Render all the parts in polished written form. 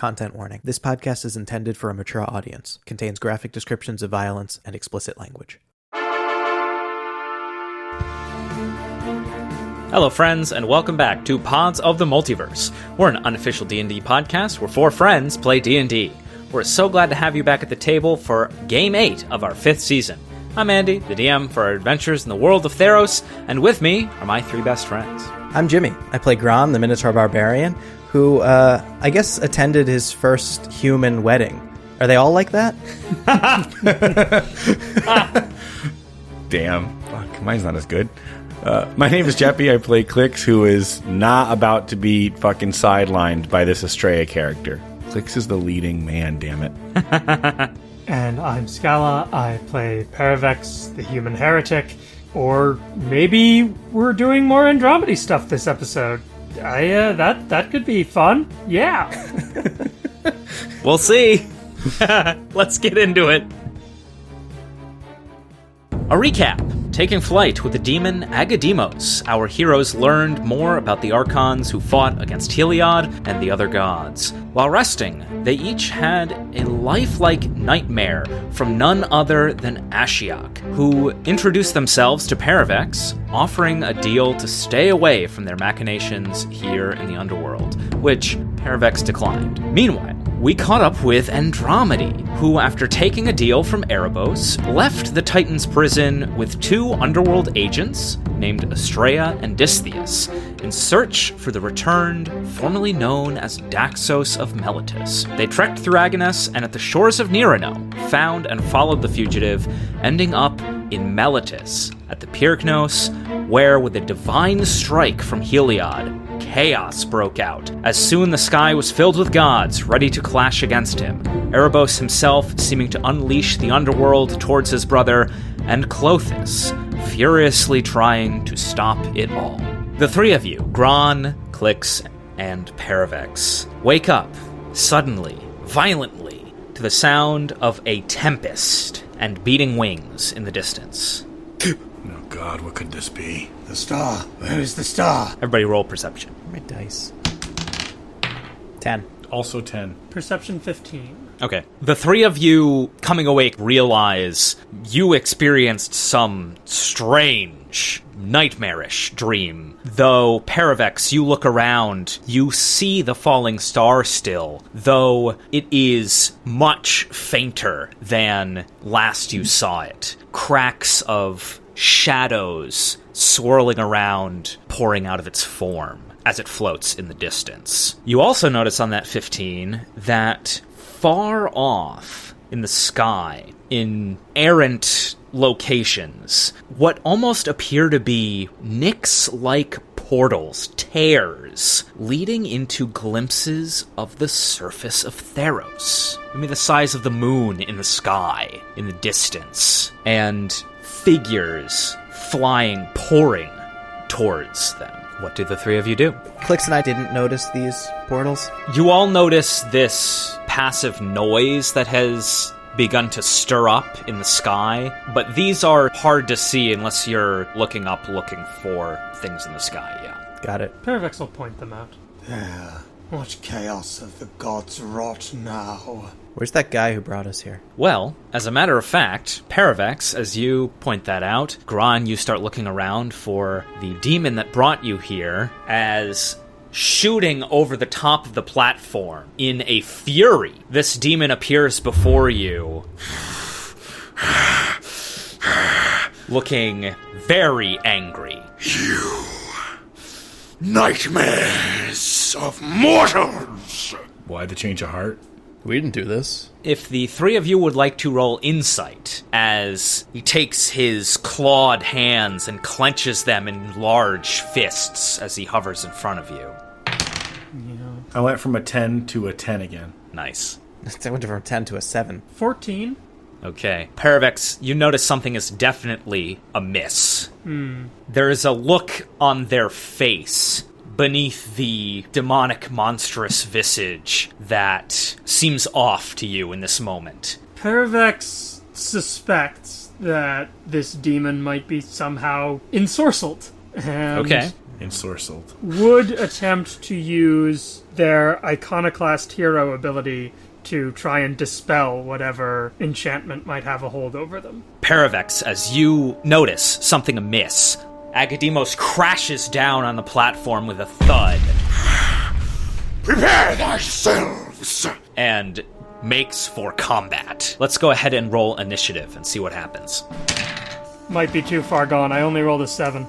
Content warning. This podcast is intended for a mature audience. Contains graphic descriptions of violence and explicit language. Hello friends, and welcome back to Pods of the Multiverse. We're an unofficial D&D podcast where four friends play D&D. We're so glad to have you back at the table for Game 8 of our 5th season. I'm Andy, the DM for our adventures in the world of Theros, and with me are my three best friends. I'm Jimmy. I play Gron, the Minotaur Barbarian, who, I guess attended his first human wedding. Are they all like that? Damn. Fuck, mine's not as good. My name is Geppi. I play Klyx, who is not about to be fucking sidelined by this Estrella character. Klyx is the leading man, damn it. And I'm Scala. I play Paravex, the human heretic. Or maybe we're doing more Andromedy stuff this episode. That could be fun. Yeah. We'll see. Let's get into it. A recap. Taking flight with the demon Agademos, our heroes learned more about the Archons who fought against Heliod and the other gods. While resting, they each had a lifelike nightmare from none other than Ashiok, who introduced themselves to Paravex, offering a deal to stay away from their machinations here in the underworld, which Paravex declined. Meanwhile, we caught up with Andromedy, who, after taking a deal from Erebos, left the Titan's prison with two underworld agents named Estrella and Distheus in search for the returned, formerly known as Daxos of Meletis. They trekked through Agonas and at the shores of Nerino, found and followed the fugitive, ending up in Meletis, at the Pyrknos, where, with a divine strike from Heliod, chaos broke out, as soon the sky was filled with gods ready to clash against him, Erebos himself seeming to unleash the underworld towards his brother, and Clothis furiously trying to stop it all. The three of you, Gron, Klyx, and Paravex, wake up, suddenly, violently, to the sound of a tempest and beating wings in the distance. Oh god, what could this be? The star. Where is the star? Everybody roll perception. My dice. 10. Also 10. Perception 15. Okay. The three of you coming awake realize you experienced some strange, nightmarish dream. Though, Paravex, you look around, you see the falling star still, though it is much fainter than last you saw it. Cracks of shadows swirling around, pouring out of its form as it floats in the distance. You also notice on that 15 that far off in the sky, in errant locations, what almost appear to be Nyx-like portals, tears, leading into glimpses of the surface of Theros. Maybe the size of the moon in the sky, in the distance, and figures flying, pouring towards them. What do the three of you do? Klyx and I didn't notice these portals. You all notice this passive noise that has begun to stir up in the sky, but these are hard to see unless you're looking up, looking for things in the sky, yeah. Got it. Paravex will point them out. There. What chaos have the gods wrought now? Where's that guy who brought us here? Well, as a matter of fact, Paravex, as you point that out, Gron, you start looking around for the demon that brought you here, as shooting over the top of the platform in a fury, this demon appears before you, looking very angry. You nightmares of mortals! Why the change of heart? We didn't do this. If the three of you would like to roll insight, as he takes his clawed hands and clenches them in large fists as he hovers in front of you. I went from a 10 to a 10 again. Nice. I went from 10 to a 7. 14. Okay. Paravex, you notice something is definitely amiss. There is a look on their face beneath the demonic, monstrous visage that seems off to you in this moment. Paravex suspects that this demon might be somehow ensorcelled. And Okay. Ensorcelled. would attempt to use their Iconoclast hero ability to try and dispel whatever enchantment might have a hold over them. Paravex, as you notice something amiss, Agademos crashes down on the platform with a thud. Prepare thyselves! And makes for combat. Let's go ahead and roll initiative and see what happens. Might be too far gone. I only rolled a 7.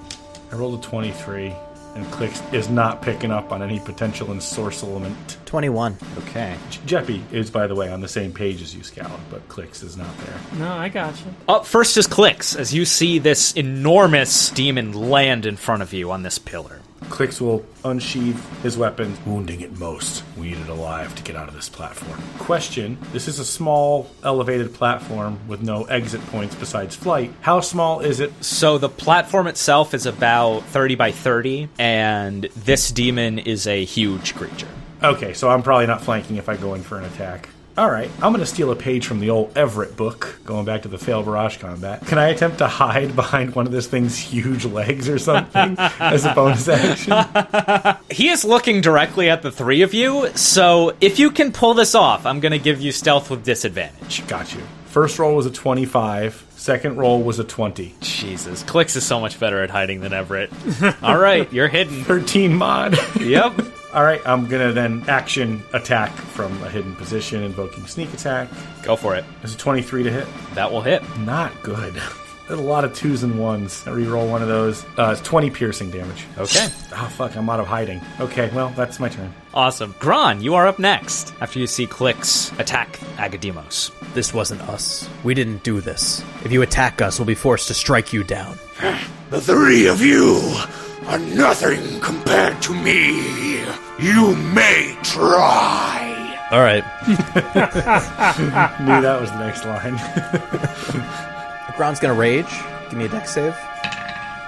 I rolled a 23, and Klyx is not picking up on any potential ensorcelment. 21. Okay. Geppi is, by the way, on the same page as you, Scala, but Klyx is not there. No, I got you. Up first is Klyx, as you see this enormous demon land in front of you on this pillar. Klyx will unsheathe his weapon, wounding it most. We need it alive to get out of this platform. Question, this is a small, elevated platform with no exit points besides flight. How small is it? So the platform itself is about 30 by 30, and this demon is a huge creature. Okay, so I'm probably not flanking if I go in for an attack. Alright, I'm going to steal a page from the old Everett book, going back to the failed barrage combat. Can I attempt to hide behind one of this thing's huge legs or something as a bonus action? He is looking directly at the three of you, so if you can pull this off, I'm going to give you stealth with disadvantage. Got you. First roll was a 25. Second roll was a 20. Jesus, Klyx is so much better at hiding than Everett. All right, you're hidden. 13 mod. Yep. All right, I'm going to then action attack from a hidden position, invoking sneak attack. Go for it. There's a 23 to hit. That will hit. Not good. There's a lot of 2s and 1s. I reroll one of those. It's 20 piercing damage. Okay. Oh, fuck, I'm out of hiding. Okay, well, that's my turn. Awesome. Gron, you are up next, after you see Klyx attack Agademos. This wasn't us. We didn't do this. If you attack us, we'll be forced to strike you down. The three of you are nothing compared to me. You may try. All right. Knew that was the next line. Gron's gonna rage. Give me a dex save.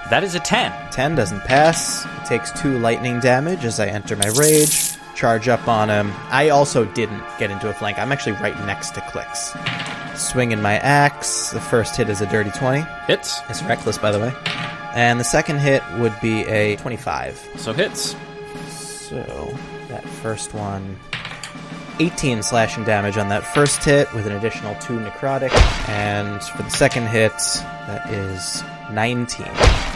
That is a 10. 10 doesn't pass. It takes 2 lightning damage as I enter my rage. Charge up on him. I also didn't get into a flank. I'm actually right next to Klyx. Swinging my axe. The first hit is a dirty 20. Hits. It's reckless, by the way. And the second hit would be a 25. So hits. So, that first one... 18 slashing damage on that first hit with an additional 2 necrotic. And for the second hit, that is 19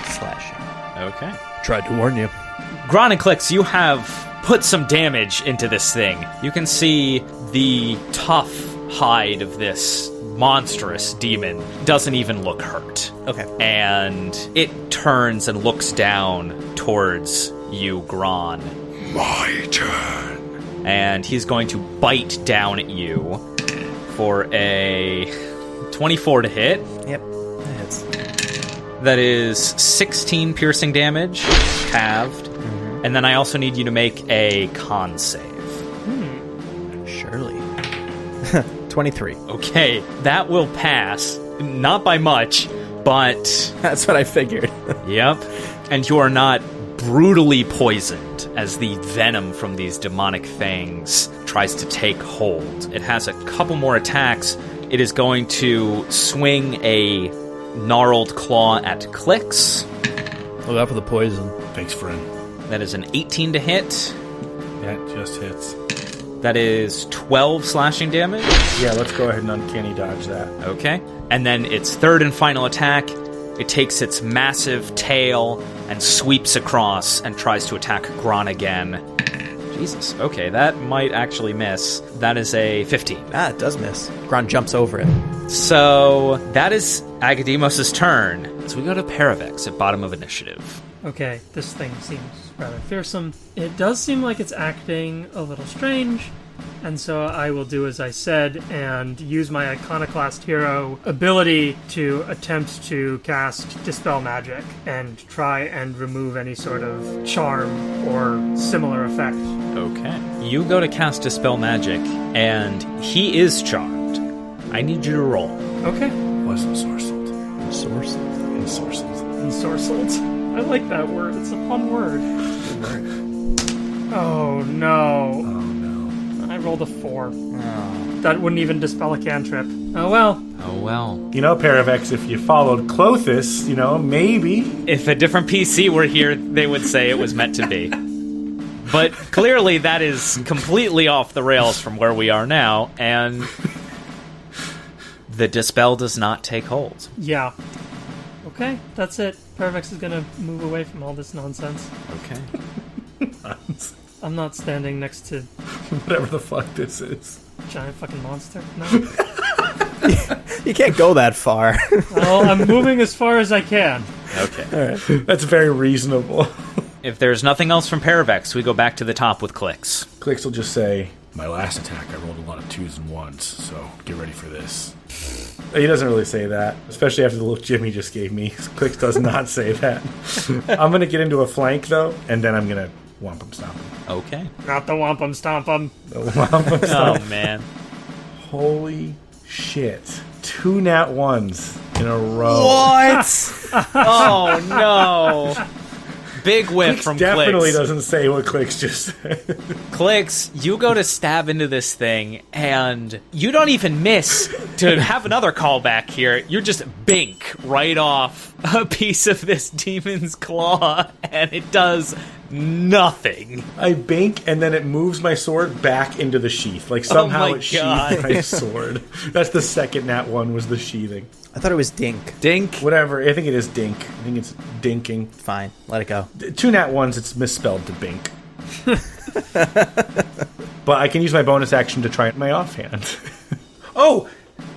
slashing. Okay. Tried to warn you. Gron and Klyx, you have put some damage into this thing. You can see the tough hide of this monstrous demon doesn't even look hurt. Okay. And it turns and looks down towards you, Gron. My turn. And he's going to bite down at you for a 24 to hit. Yep, that hits. That is 16 piercing damage, halved. Mm-hmm. And then I also need you to make a con save. Surely. 23. Okay, that will pass. Not by much, but... That's what I figured. Yep. And you are not brutally poisoned as the venom from these demonic fangs tries to take hold. It has a couple more attacks. It is going to swing a gnarled claw at Klyx. Look out for the poison. Thanks, friend. That is an 18 to hit. Yeah, it just hits. That is 12 slashing damage. Yeah, let's go ahead and uncanny dodge that. Okay. And then its third and final attack, it takes its massive tail and sweeps across and tries to attack Gron again. Jesus. Okay, that might actually miss. That is a 15. Ah, it does miss. Gron jumps over it. So that is Agademos' turn. So we go to Paravex at bottom of initiative. Okay, this thing seems rather fearsome. It does seem like it's acting a little strange, and so I will do as I said and use my Iconoclast hero ability to attempt to cast Dispel Magic and try and remove any sort of charm or similar effect. Okay. You go to cast Dispel Magic, and he is charmed. I need you to roll. Okay. Was ensorcelled. Ensorcelled. Ensorcelled. Ensorcelled. I like that word. It's a fun word. Good word. Oh no. Oh, no. I rolled a 4. That wouldn't even dispel a cantrip. Oh well. Oh well. Paravex, if you followed Clothis, maybe. If a different PC were here, they would say it was meant to be. But clearly that is completely off the rails from where we are now, and the dispel does not take hold. Yeah. Okay, that's it. Paravex is gonna move away from all this nonsense. Okay. I'm not standing next to whatever the fuck this is. Giant fucking monster. No. You can't go that far. Well, I'm moving as far as I can. Okay. All right. That's very reasonable. If there's nothing else from Paravex, we go back to the top with Klyx. Klyx will just say, my last attack, I rolled a lot of 2s and 1s, so get ready for this. He doesn't really say that, especially after the look Jimmy just gave me. Klyx does not say that. I'm going to get into a flank, though, and then I'm going to Wampum Stomp him. Okay. Not the Wampum Stomp 'em. The Wampum Stomp. Oh, man. Holy shit. 2 nat 1s in a row. What? Oh, no. Big whiff Klyx from definitely Klyx. doesn't say what Klyx just said. Klyx, you go to stab into this thing, and you don't even miss to have another callback here. You're just bink right off a piece of this demon's claw, and it does nothing. I bink, and then it moves my sword back into the sheath. Like, somehow my it sheathed God. my sword. That's the second nat 1 was the sheathing. I thought it was dink. Dink. Whatever. I think it is dink. I think it's dinking. Fine, let it go. 2 nat 1s, it's misspelled to bink. But I can use my bonus action to try my offhand. Oh!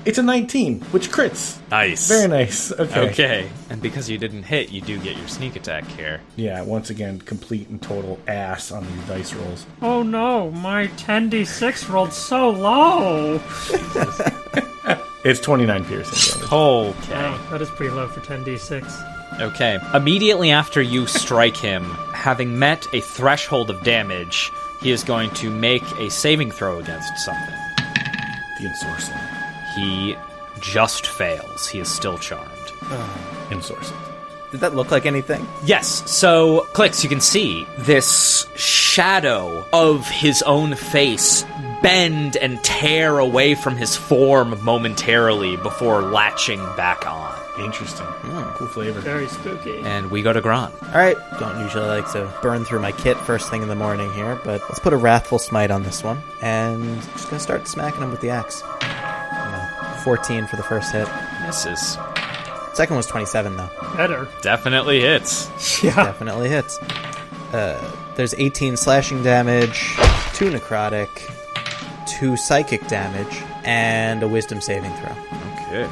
It's a 19, which crits. Nice. Very nice. Okay. Okay. And because you didn't hit, you do get your sneak attack here. Yeah, once again, complete and total ass on these dice rolls. Oh no, my 10d6 rolled so low. It's 29 piercing damage. Okay. Oh, that is pretty low for 10d6. Okay. Immediately after you strike him, having met a threshold of damage, he is going to make a saving throw against something. The ensorcel. He just fails. He is still charmed. Ensorcel. Did that look like anything? Yes, so, Klyx, you can see this shadow of his own face bend and tear away from his form momentarily before latching back on. Interesting. Cool flavor. Very spooky. And we go to Gron. Alright, don't usually like to burn through my kit first thing in the morning here, but let's put a Wrathful Smite on this one, and just gonna start smacking him with the axe. 14 for the first hit. Misses. Second was 27, though. Better. Definitely hits. Yeah. Definitely hits. There's 18 slashing damage, 2 necrotic, 2 psychic damage, and a wisdom saving throw. Okay.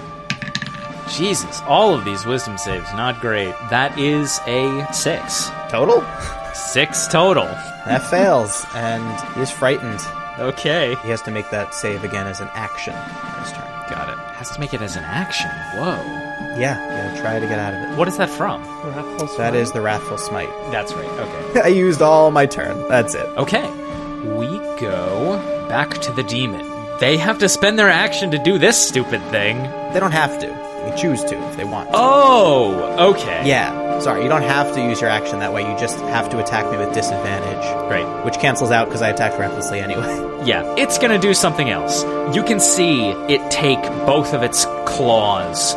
Jesus, all of these wisdom saves, not great. That is a 6. Total? 6 total. That fails, and he's frightened. Okay. He has to make that save again as an action this turn. Got it. Has to make it as an action. Whoa. Yeah, try to get out of it. What is that from? Wrathful That Smite. is the Wrathful Smite. That's right. Okay. I used all my turn. That's it. Okay. We go back to the demon. They have to spend their action to do this stupid thing. They don't have to. They can choose to if they want to. Oh, okay. Yeah. Sorry, you don't have to use your action that way. You just have to attack me with disadvantage. Great. Which cancels out because I attacked recklessly anyway. Yeah, it's gonna do something else. You can see it take both of its claws,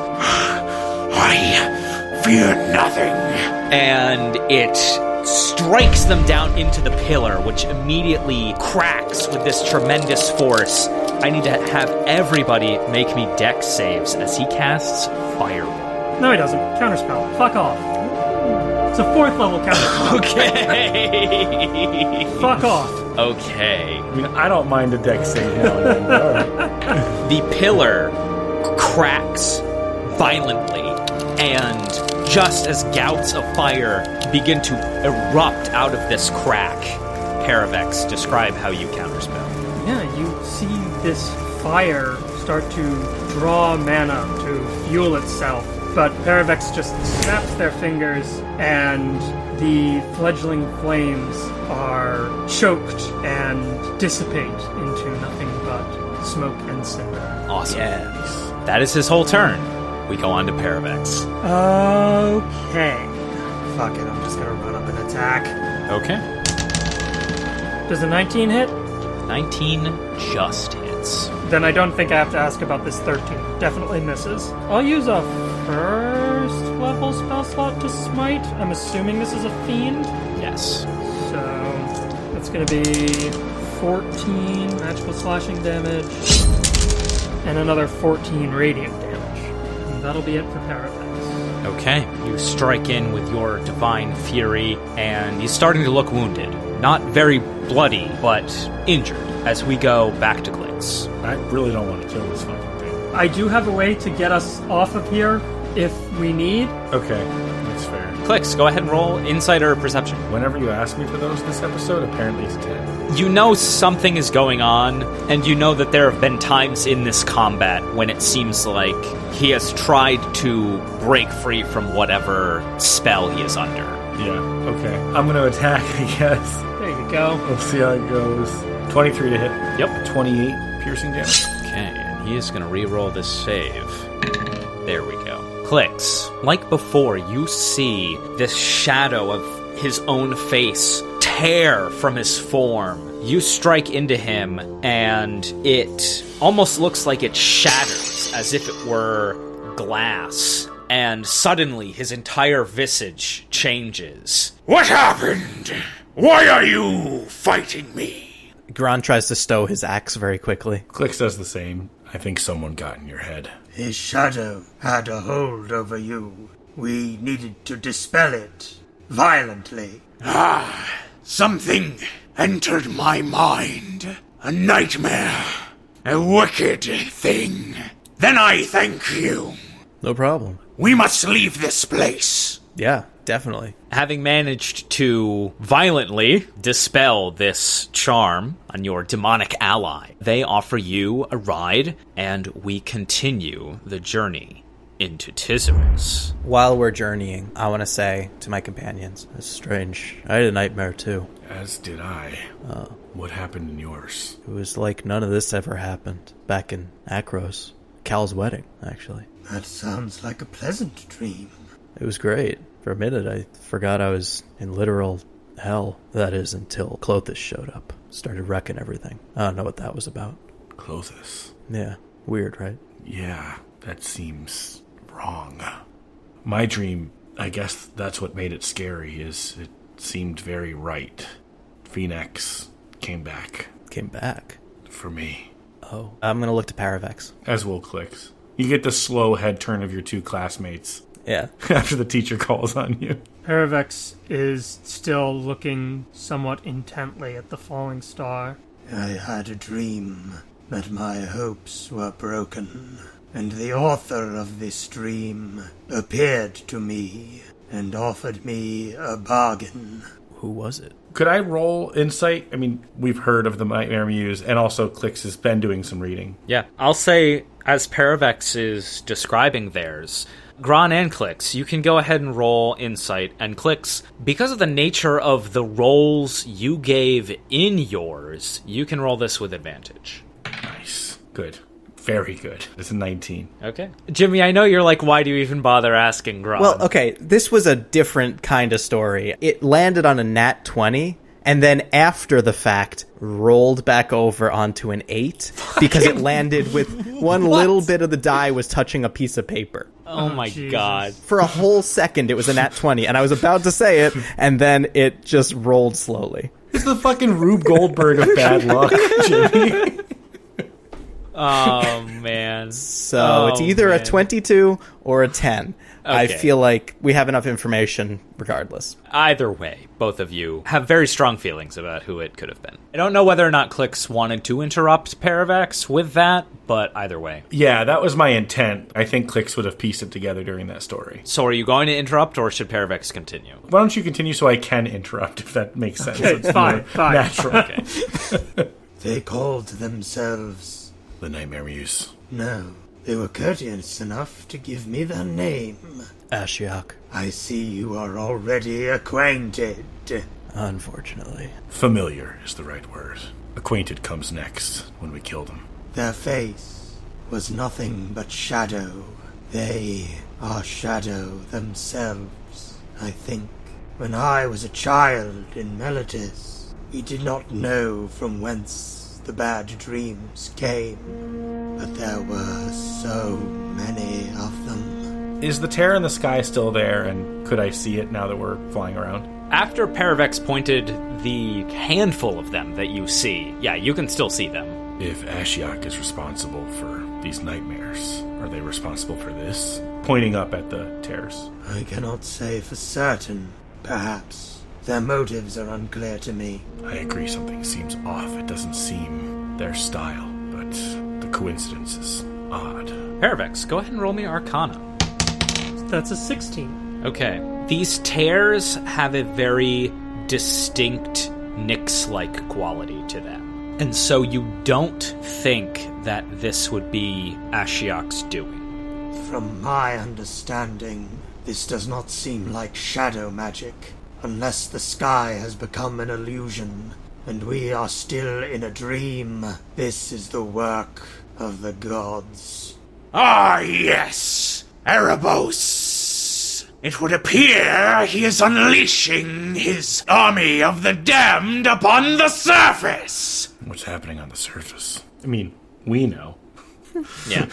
I fear nothing. and it strikes them down into the pillar, which immediately cracks with this tremendous force. I need to have everybody make me dex saves as he casts Fireball. No, he doesn't. Counterspell. Fuck off. It's a 4th level counterspell. Okay. Fuck off. Okay. I mean, I don't mind a dex save now and then. All right. The pillar cracks violently, and just as gouts of fire begin to erupt out of this crack, Paravex, describe how you counterspell. Yeah, you see this fire start to draw mana to fuel itself, but Paravex just snaps their fingers, and the fledgling flames are choked and dissipate into nothing but smoke and cinder. Awesome. Yes. That is his whole turn. We go on to Paravex. Okay. Fuck it, I'm just gonna run up and attack. Okay. Does a 19 hit? 19 just hits. Then I don't think I have to ask about this 13. Definitely misses. I'll use a first level spell slot to smite. I'm assuming this is a fiend. Yes. So that's going to be 14 magical slashing damage and another 14 radiant damage. And that'll be it for Paravex. Okay, you strike in with your divine fury, and he's starting to look wounded. Not very bloody, but injured, as we go back to Klyx. I really don't want to kill this fucking thing. I do have a way to get us off of here if we need. Okay, that's fair. Klyx, go ahead and roll insight or perception. Whenever you ask me for those this episode, apparently it's 10. You know something is going on, and you know that there have been times in this combat when it seems like he has tried to break free from whatever spell he is under. Yeah, okay. I'm going to attack, I guess. There you go. Let's see how it goes. 23 to hit. Yep. 28 piercing damage. Okay, and he is going to re-roll this save. There we go. Klyx, like before, you see this shadow of his own face tear from his form. You strike into him, and it almost looks like it shatters, as if it were glass. And suddenly, his entire visage changes. What happened? Why are you fighting me? Gron tries to stow his axe very quickly. Klyx does the same. I think someone got in your head. His shadow had a hold over you. We needed to dispel it violently. Something entered my mind. A nightmare. A wicked thing. Then I thank you. No problem. We must leave this place. Yeah, definitely. Having managed to violently dispel this charm on your demonic ally, they offer you a ride, and we continue the journey into Tizerus. While we're journeying, I want to say to my companions, it's strange. I had a nightmare too. As did I. What happened in yours? It was like none of this ever happened. Back in Akros. Cal's wedding, actually. That sounds like a pleasant dream. It was great. For a minute, I forgot I was in literal hell. That is, until Clothis showed up. Started wrecking everything. I don't know what that was about. Clothis. Yeah, weird, right? Yeah, that seems wrong. My dream, I guess that's what made it scary, is it seemed very right. Phoenix came back. Came back? For me. Oh. I'm gonna look to Paravex. As will Klyx. You get the slow head turn of your two classmates. Yeah. After the teacher calls on you. Paravex is still looking somewhat intently at the falling star. I had a dream that my hopes were broken, and the author of this dream appeared to me and offered me a bargain. Who was it? Could I roll insight? I mean, we've heard of the Nightmare Muse, and also Klyx has been doing some reading. Yeah, I'll say, as Paravex is describing theirs, Gron and Klyx, you can go ahead and roll insight, and Klyx, because of the nature of the rolls you gave in yours, you can roll this with advantage. Nice. Good. Very good. It's a 19. Okay. Jimmy, I know you're like, why do you even bother asking Gron? Well, okay, this was a different kind of story. It landed on a nat 20, and then after the fact, rolled back over onto an 8, because it landed with one little bit of the die was touching a piece of paper. Oh my Jesus. God. For a whole second, it was a nat 20, and I was about to say it, and then it just rolled slowly. It's the fucking Rube Goldberg of bad luck, Jimmy. Oh, man. So it's either a 22 or a 10. I Okay. feel like we have enough information regardless. Either way, both of you have very strong feelings about who it could have been. I don't know whether or not Klyx wanted to interrupt Paravex with that, but either way. Yeah, that was my intent. I think Klyx would have pieced it together during that story. So are you going to interrupt, or should Paravex continue? Why don't you continue so I can interrupt, if that makes sense? Okay, It's fine, more fine. natural. Okay. They called themselves... The Nightmare Muse. No, they were courteous enough to give me their name. Ashiok, I see you are already acquainted. unfortunately. Familiar is the right word. Acquainted comes next, when we killed him. Their face was nothing but shadow. They are shadow themselves. I think when I was a child in Melitus, we did not know from whence the bad dreams came, but there were so many of them. Is the tear in the sky still there, and could I see it now that we're flying around? After Paravex pointed the handful of them that you see, yeah, you can still see them. If Ashiok is responsible for these nightmares, are they responsible for this? Pointing up at the tears. I cannot say for certain. Perhaps. Their motives are unclear to me. I agree something seems off. It doesn't seem their style, but the coincidence is odd. Paravex, go ahead and roll me Arcana. That's a 16. Okay. These tears have a very distinct Nyx-like quality to them. And so you don't think that this would be Ashiok's doing. From my understanding, this does not seem like shadow magic, unless the sky has become an illusion, and we are still in a dream. This is the work of the gods. Ah, yes, Erebos. It would appear he is unleashing his army of the damned upon the surface. What's happening on the surface? I mean, we know. Yeah.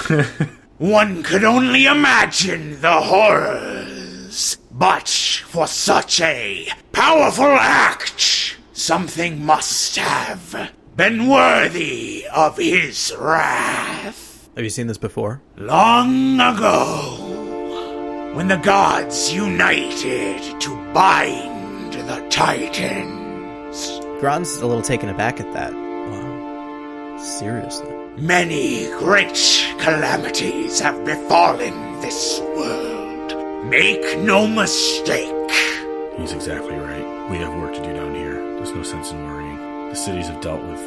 One could only imagine the horrors. But for such a powerful act, something must have been worthy of his wrath. Have you seen this before? Long ago, when the gods united to bind the Titans. Gron's a little taken aback at that. Wow. Seriously. Many great calamities have befallen this world. Make no mistake. He's exactly right. We have work to do down here. There's no sense in worrying. The cities have dealt with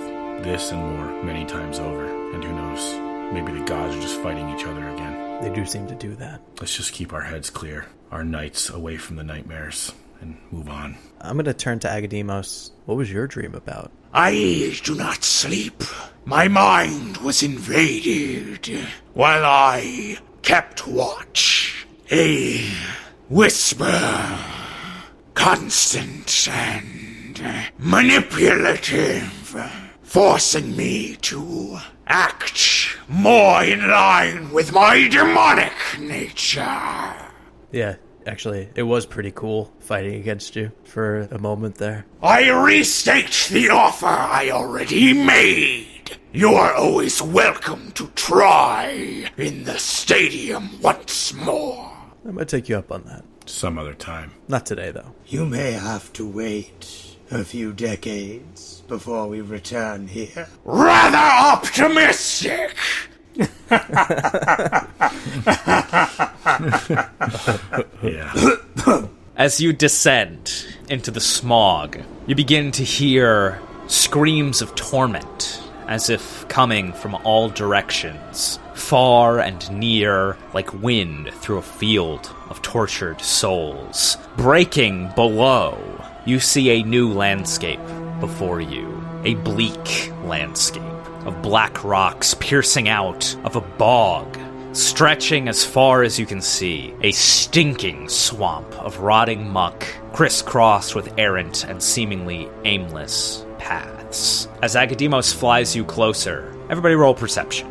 this and more many times over. And who knows, maybe the gods are just fighting each other again. They do seem to do that. Let's just keep our heads clear, our nights away from the nightmares, and move on. I'm going to turn to Agademos. What was your dream about? I do not sleep. My mind was invaded while I kept watch. A whisper, constant and manipulative, forcing me to act more in line with my demonic nature. Yeah, actually, it was pretty cool fighting against you for a moment there. I restate the offer I already made. You are always welcome to try in the stadium once more. I might take you up on that. Some other time. Not today, though. You may have to wait a few decades before we return here. Rather optimistic. Yeah. As you descend into the smog, you begin to hear screams of torment, as if coming from all directions, far and near, like wind through a field of tortured souls. Breaking below, you see a new landscape before you, a bleak landscape of black rocks piercing out of a bog, stretching as far as you can see, a stinking swamp of rotting muck, crisscrossed with errant and seemingly aimless paths. As Agademos flies you closer, everybody roll perception.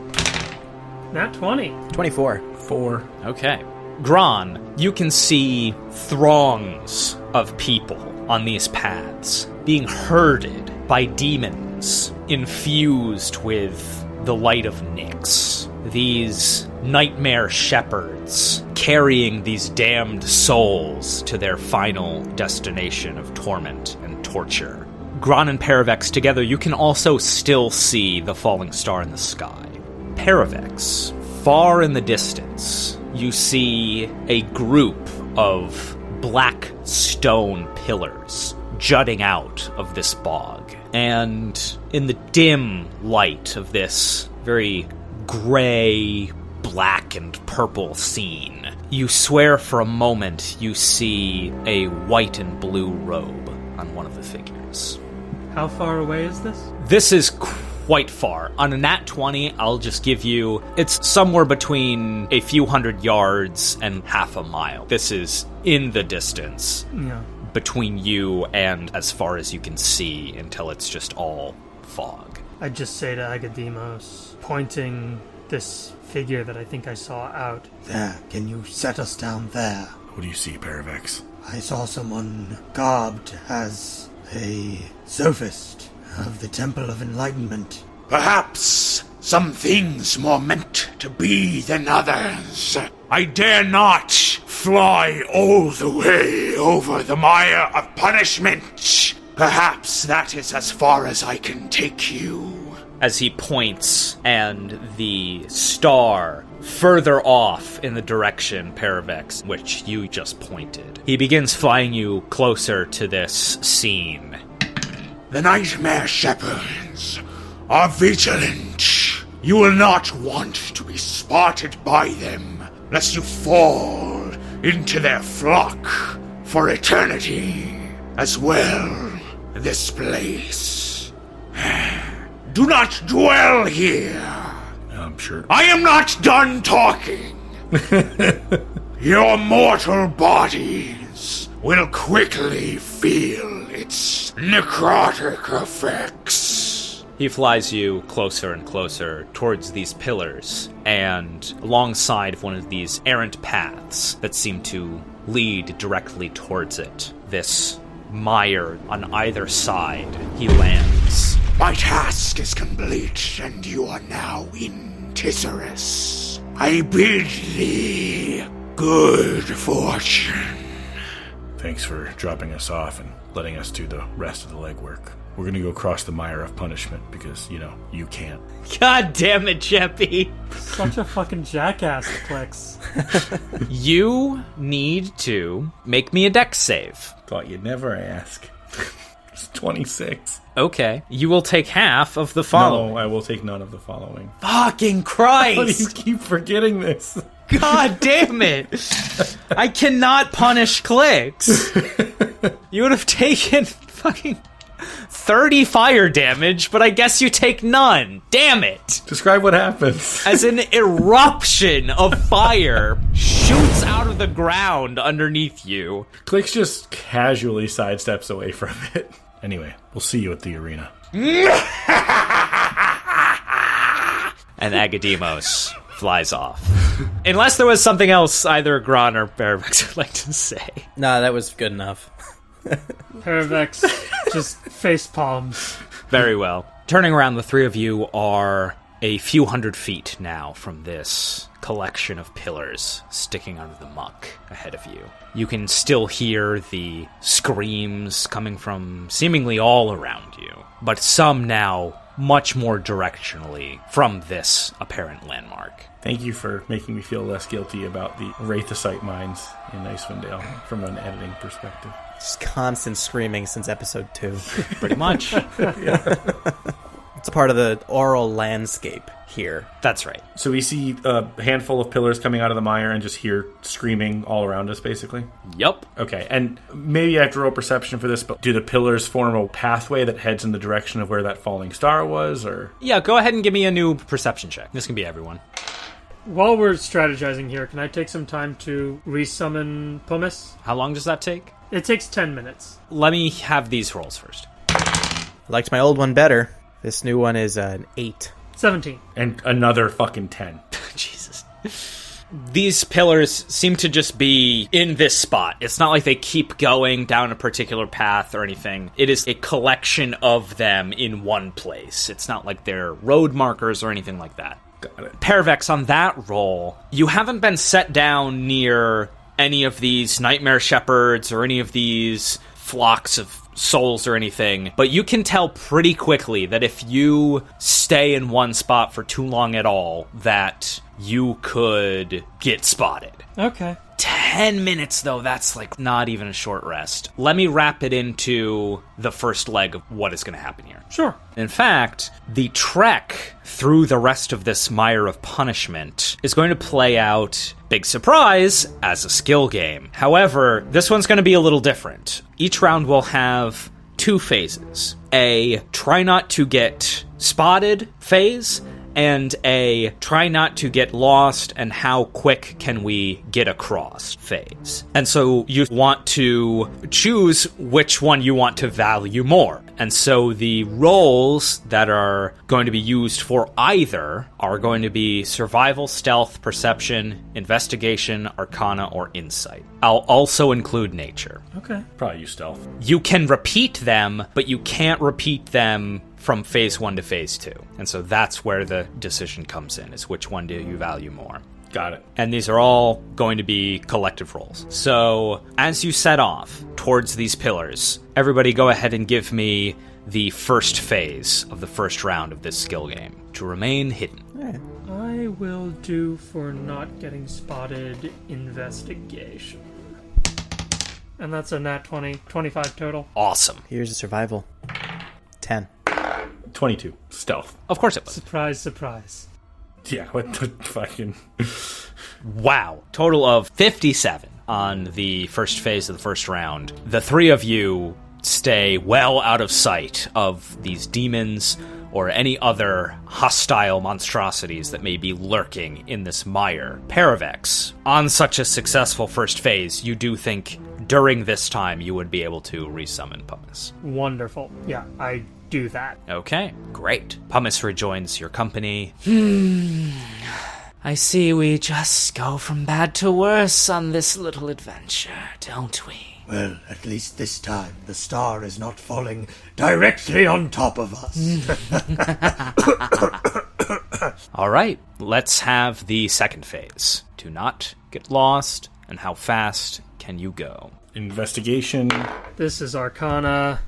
Nat 20. 24. 4. Okay. Gron, you can see throngs of people on these paths being herded by demons infused with the light of Nyx. These nightmare shepherds carrying these damned souls to their final destination of torment and torture. Gron and Paravex together, you can also still see the falling star in the sky. Paravex, far in the distance, you see a group of black stone pillars jutting out of this bog. And in the dim light of this very gray, black, and purple scene, you swear for a moment you see a white and blue robe on one of the figures. How far away is this? This is quite far. On a nat 20, I'll just give you... It's somewhere between a few hundred yards and half a mile. This is in the distance. Yeah. Between you and as far as you can see until it's just all fog. I just say to Agademos, pointing this figure that I think I saw out. There, can you set us down there? What do you see, Paravex? I saw someone garbed as a sophist of the Temple of Enlightenment. Perhaps some things more meant to be than others. I dare not fly all the way over the mire of punishment. Perhaps that is as far as I can take you. As he points, and the star further off in the direction, Paravex, which you just pointed. He begins flying you closer to this scene. The Nightmare Shepherds are vigilant. You will not want to be spotted by them, lest you fall into their flock for eternity. As well, this place. Do not dwell here. I'm sure. I am not done talking. Your mortal bodies will quickly feel its necrotic effects. He flies you closer and closer towards these pillars, and alongside one of these errant paths that seem to lead directly towards it. This mire on either side, he lands. My task is complete, and you are now in Tizerus. I bid thee good fortune. Thanks for dropping us off and letting us do the rest of the legwork. We're gonna go cross the mire of punishment because, you can't. God damn it, Geppi! Such a fucking jackass, Klyx. You need to make me a dex save. Thought you'd never ask. It's 26. Okay. You will take half of the following. No, I will take none of the following. Fucking How do you Christ! keep forgetting this? God damn it! I cannot punish Klyx. You would have taken fucking 30 fire damage, but I guess you take none. Damn it! Describe what happens. As an eruption of fire shoots out of the ground underneath you. Klyx just casually sidesteps away from it. Anyway, we'll see you at the arena. And Agademos flies off. Unless there was something else either Gron or Paravex would like to say. Nah, that was good enough. Paravex just face palms. Very well. Turning around, the three of you are a few hundred feet now from this collection of pillars sticking out of the muck ahead of you. You can still hear the screams coming from seemingly all around you, but some now much more directionally from this apparent landmark. Thank you for making me feel less guilty about the Wraithosite mines in Icewind Dale from an editing perspective. Just constant screaming since episode 2. Pretty much. It's a part of the oral landscape here. That's right. So we see a handful of pillars coming out of the mire and just hear screaming all around us, basically? Yup. Okay, and maybe I have to roll perception for this, but do the pillars form a pathway that heads in the direction of where that falling star was, or...? Yeah, go ahead and give me a new perception check. This can be everyone. While we're strategizing here, can I take some time to resummon Pumice? How long does that take? It takes 10 minutes. Let me have these rolls first. I liked my old one better. This new one is an 8. 17. And another fucking 10. Jesus. These pillars seem to just be in this spot. It's not like they keep going down a particular path or anything. It is a collection of them in one place. It's not like they're road markers or anything like that. Got it. Paravex, on that roll, you haven't been set down near any of these nightmare shepherds or any of these flocks of souls or anything, but you can tell pretty quickly that if you stay in one spot for too long at all, that you could get spotted. Okay. 10 minutes, though, that's like not even a short rest. Let me wrap it into the first leg of what is going to happen here. Sure. In fact, the trek through the rest of this mire of punishment is going to play out, big surprise, as a skill game. However, this one's going to be a little different. Each round will have 2 phases. A try not to get spotted phase, and a try not to get lost and how quick can we get across phase. And so you want to choose which one you want to value more. And so the roles that are going to be used for either are going to be survival, stealth, perception, investigation, arcana, or insight. I'll also include nature. Okay. Probably use stealth. You can repeat them, but you can't repeat them from phase 1 to phase 2. And so that's where the decision comes in, is which one do you value more. Got it. And these are all going to be collective rolls. So as you set off towards these pillars, everybody go ahead and give me the first phase of the first round of this skill game, to remain hidden. Alright. I will do for not getting spotted investigation. And that's a nat 20, 25 total. Awesome. Here's a survival. 10. 22. Stealth. Of course it was. Surprise, surprise. Yeah, what the fucking... Wow. Total of 57 on the first phase of the first round. The three of you stay well out of sight of these demons or any other hostile monstrosities that may be lurking in this mire. Paravex, on such a successful first phase, you do think during this time you would be able to resummon Pumice. Wonderful. Yeah, I do that. Okay, great. Pumice rejoins your company. I see we just go from bad to worse on this little adventure, don't we? Well, at least this time the star is not falling directly on top of us. All right, let's have the second phase. Do not get lost, and how fast can you go? Investigation. This is Arcana.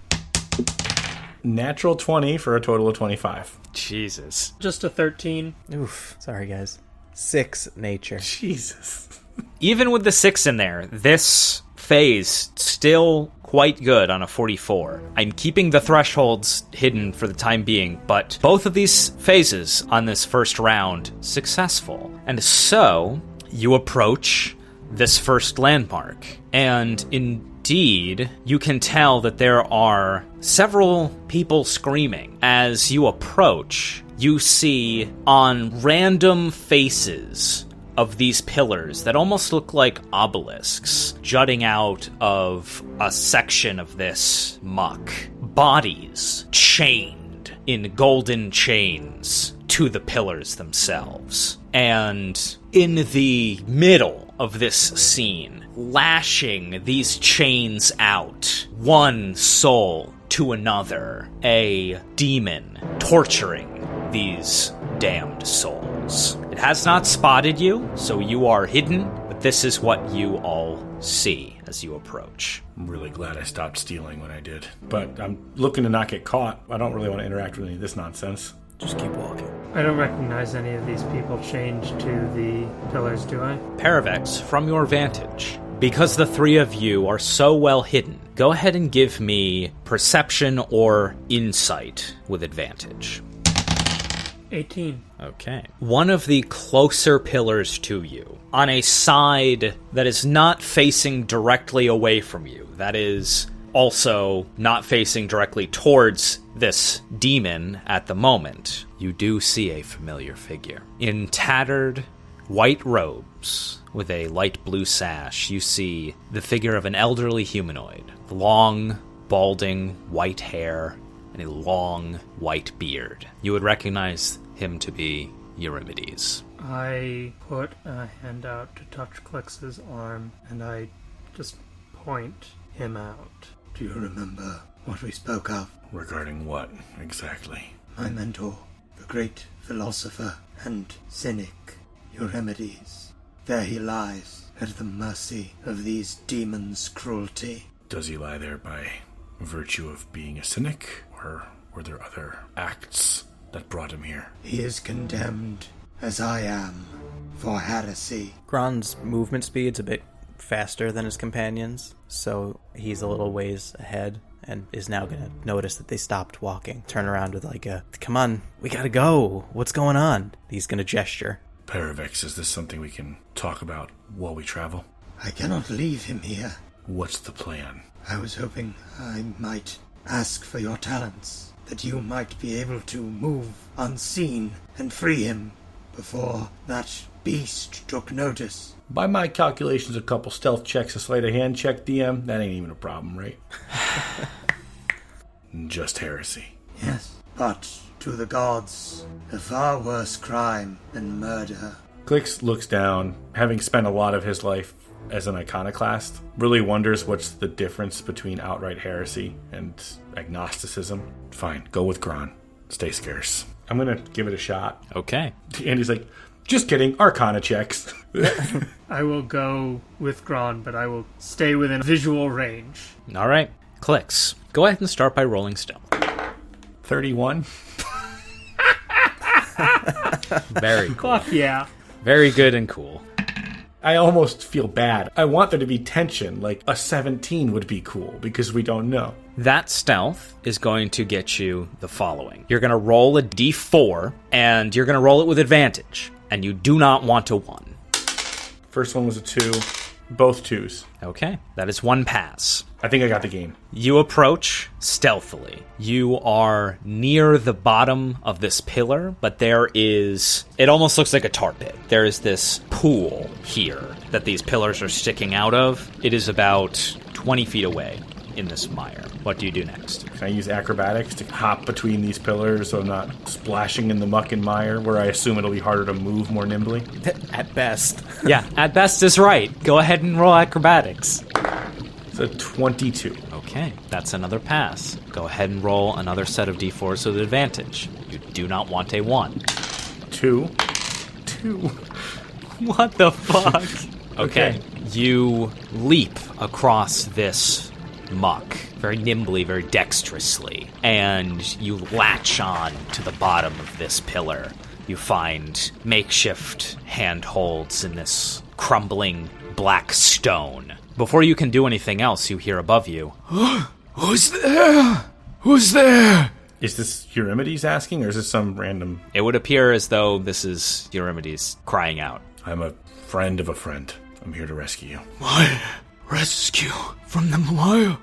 Natural 20 for a total of 25. Jesus. Just a 13. Oof. Sorry, guys. 6 nature. Jesus. Even with the 6 in there, this phase still quite good on a 44. I'm keeping the thresholds hidden for the time being, but both of these phases on this first round successful. And so you approach this first landmark, and indeed you can tell that there are several people screaming. As you approach, you see on random faces of these pillars that almost look like obelisks jutting out of a section of this muck. Bodies chained in golden chains to the pillars themselves. And in the middle of this scene, lashing these chains out, one soul to another, a demon torturing these damned souls. It has not spotted you, so you are hidden, but this is what you all see as you approach. I'm really glad I stopped stealing when I did. But I'm looking to not get caught. I don't really want to interact with any of this nonsense. Just keep walking. I don't recognize any of these people chained to the pillars, do I? Paravex, from your vantage, because the three of you are so well hidden, go ahead and give me perception or insight with advantage. 18. Okay. One of the closer pillars to you, on a side that is not facing directly away from you, that is also not facing directly towards this demon at the moment, you do see a familiar figure. In tattered white robes with a light blue sash, you see the figure of an elderly humanoid. Long, balding, white hair, and a long, white beard. You would recognize him to be Erebos. I put a hand out to touch Klyx's arm, and I just point him out. Do you remember what we spoke of? Regarding what, exactly? My mentor, the great philosopher and cynic, Erebos. There he lies, at the mercy of these demons' cruelty. Does he lie there by virtue of being a cynic, or were there other acts that brought him here? He is condemned, as I am, for heresy. Gron's movement speed's a bit faster than his companions, so he's a little ways ahead and is now going to notice that they stopped walking. Turn around with like a, come on, we gotta go. What's going on? He's going to gesture. Paravex, is this something we can talk about while we travel? I cannot leave him here. What's the plan? I was hoping I might ask for your talents. that you might be able to move unseen and free him before that beast took notice. By my calculations, a couple stealth checks, a sleight of hand check, DM, that ain't even a problem, right? Just heresy. Yes, but to the gods, a far worse crime than murder. Klyx looks down, having spent a lot of his life as an iconoclast, really wonders what's the difference between outright heresy and agnosticism. Fine, go with Gron. Stay scarce. I'm gonna give it a shot. Okay. And he's like, just kidding, Arcana checks. I will go with Gron, but I will stay within visual range. All right. Klyx, go ahead and start by rolling stealth. 31. Very cool. Fuck yeah. Very good and cool. I almost feel bad. I want there to be tension, like a 17 would be cool, because we don't know. That stealth is going to get you the following. You're going to roll a d4, and you're going to roll it with advantage, and you do not want a 1. First one was a 2, both 2s. Okay, that is 1 pass. I think I got the game. You approach stealthily. You are near the bottom of this pillar, but there is... It almost looks like a tar pit. There is this pool here that these pillars are sticking out of. It is about 20 feet away in this mire. What do you do next? Can I use acrobatics to hop between these pillars so I'm not splashing in the muck and mire, where I assume it'll be harder to move more nimbly? At best. Yeah, at best is right. Go ahead and roll acrobatics. It's a 22. Okay, that's another pass. Go ahead and roll another set of d4s with advantage. You do not want a 1. 2. What the fuck? Okay, you leap across this muck very nimbly, very dexterously, and you latch on to the bottom of this pillar. You find makeshift handholds in this crumbling black stone. Before you can do anything else, you hear above you, Who's there? Who's there? Is this Eurymedes asking, or is this some random... It would appear as though this is Eurymedes crying out. I'm a friend of a friend. I'm here to rescue you. My rescue from the Malaya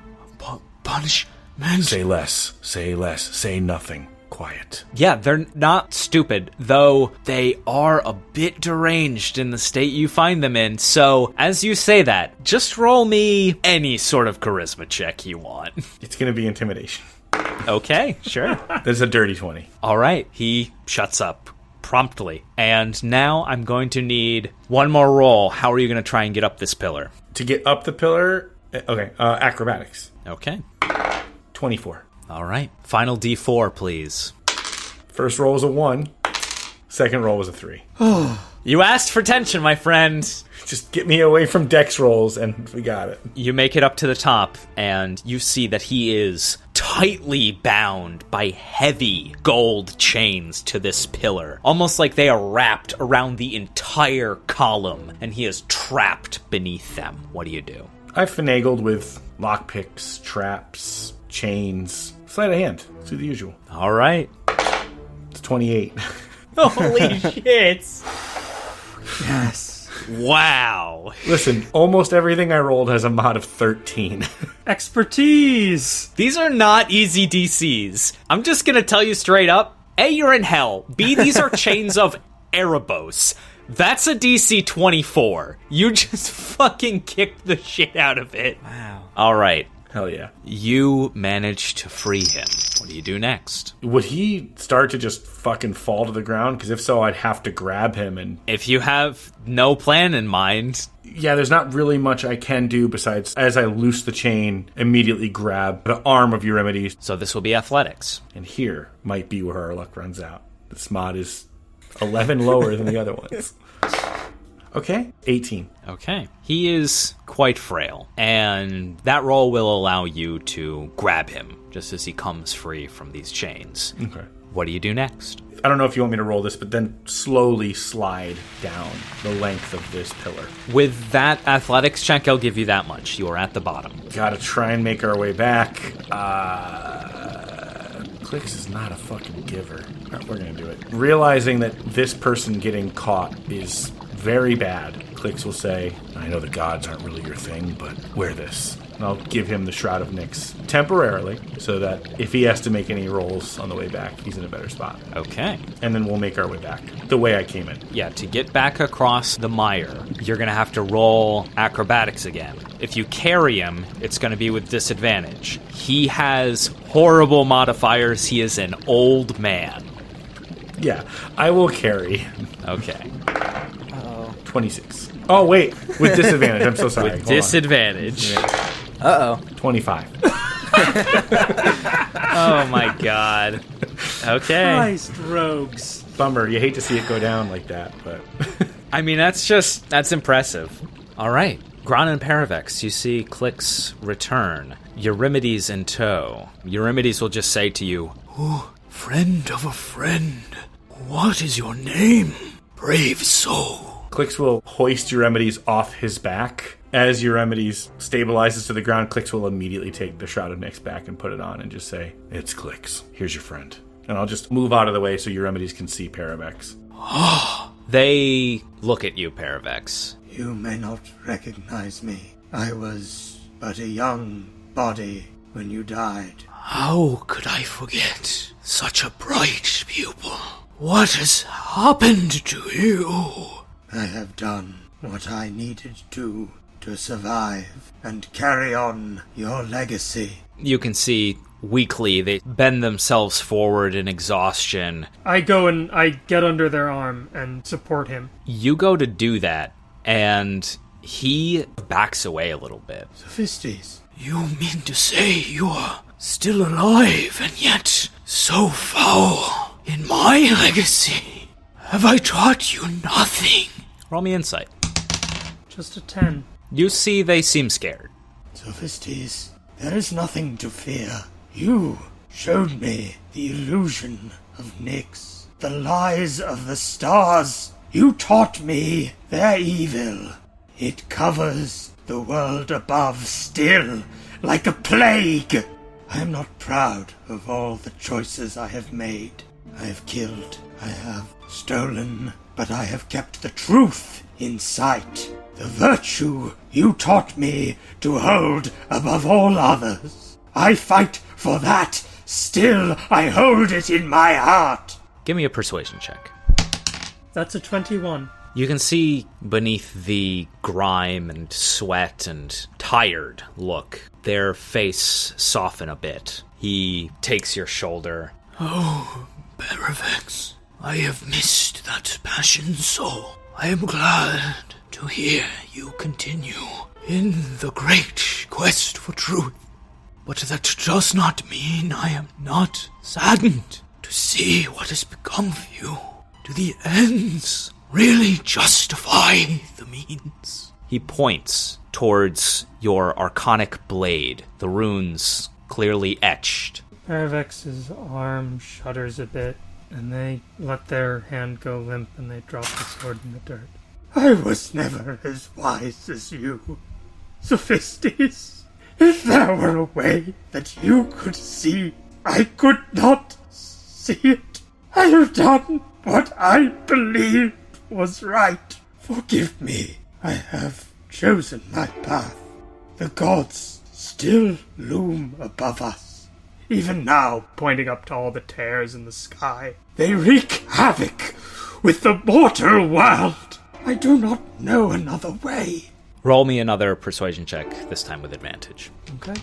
punishment. Say less. Say less. Say nothing. Quiet. Yeah, they're not stupid, though they are a bit deranged in the state you find them in. So, as you say that, just roll me any sort of charisma check you want. It's going to be intimidation. Okay, sure. That's a dirty 20. All right, he shuts up promptly. And now I'm going to need one more roll. How are you going to try and get up this pillar? To get up the pillar... Okay, acrobatics. Okay. 24. All right. Final D4, please. First roll was a 1. Second roll was a 3. You asked for tension, my friend. Just get me away from dex rolls, and we got it. You make it up to the top, and you see that he is tightly bound by heavy gold chains to this pillar. Almost like they are wrapped around the entire column, and he is trapped beneath them. What do you do? I finagled with lockpicks, traps, chains. Sleight of hand. Let's do the usual. All right. It's 28. Holy shit. Yes. Wow. Listen, almost everything I rolled has a mod of 13. Expertise! These are not easy DCs. I'm just going to tell you straight up. A, you're in hell. B, these are chains of Erebos. That's a DC 24. You just fucking kicked the shit out of it. Wow. All right. Hell yeah. You managed to free him. What do you do next? Would he start to just fucking fall to the ground? Because if so, I'd have to grab him and... If you have no plan in mind... Yeah, there's not really much I can do besides, as I loose the chain, immediately grab the arm of Eurymedes. So this will be athletics. And here might be where our luck runs out. This mod is 11 lower than the other ones. Okay, 18. Okay. He is quite frail, and that roll will allow you to grab him just as he comes free from these chains. Okay. What do you do next? I don't know if you want me to roll this, but then slowly slide down the length of this pillar. With that athletics check, I'll give you that much. You are at the bottom. Gotta try and make our way back. Klyx is not a fucking giver. No, we're gonna do it. Realizing that this person getting caught is very bad, Klyx will say, I know the gods aren't really your thing, but wear this. And I'll give him the Shroud of Nyx temporarily, so that if he has to make any rolls on the way back, he's in a better spot. Okay. And then we'll make our way back the way I came in. Yeah, to get back across the mire, you're going to have to roll acrobatics again. If you carry him, it's going to be with disadvantage. He has horrible modifiers. He is an old man. Yeah, I will carry. Okay. 26. Oh, wait, with disadvantage. I'm so sorry. With disadvantage. Yeah. Uh-oh. 25. Oh, my God. Okay. Christ, rogues. Bummer. You hate to see it go down like that, but... I mean, that's impressive. All right. Gron and Paravex, you see Klyx return. Eurymedes in tow. Eurymedes will just say to you, Oh, friend of a friend, what is your name, brave soul? Klyx will hoist Eurymedes off his back. As Eurymedes stabilizes to the ground, Klyx will immediately take the Shroud of Nyx back and put it on and just say, It's Klyx. Here's your friend. And I'll just move out of the way so Eurymedes can see Paravex. They look at you, Paravex. You may not recognize me. I was but a young body when you died. How could I forget such a bright pupil? What has happened to you? I have done what I needed to survive and carry on your legacy. You can see weakly they bend themselves forward in exhaustion. I go and I get under their arm and support him. You go to do that, and he backs away a little bit. Sophistes. You mean to say you are still alive and yet so foul? In my legacy, have I taught you nothing? Roll me insight. Just a 10. You see they seem scared. Sophistes, there is nothing to fear. You showed me the illusion of Nyx, the lies of the stars. You taught me their evil. It covers the world above still, like a plague. I am not proud of all the choices I have made. I have killed, I have stolen, but I have kept the truth in sight. The virtue you taught me to hold above all others. I fight for that. Still, I hold it in my heart. Give me a persuasion check. That's a 21. You can see beneath the grime and sweat and tired look, their face soften a bit. He takes your shoulder. Oh, Paravex, I have missed that passion so. I am glad to hear you continue in the great quest for truth. But that does not mean I am not saddened to see what has become of you. Do the ends really justify the means? He points towards your archonic blade, the runes clearly etched. Paravex's arm shudders a bit, and they let their hand go limp and they drop the sword in the dirt. I was never as wise as you, Sophistes. If there were a way that you could see, I could not see it. I have done what I believed was right. Forgive me. I have chosen my path. The gods still loom above us. Even now, pointing up to all the tears in the sky, they wreak havoc with the mortal world. I do not know another way. Roll me another persuasion check, this time with advantage. Okay.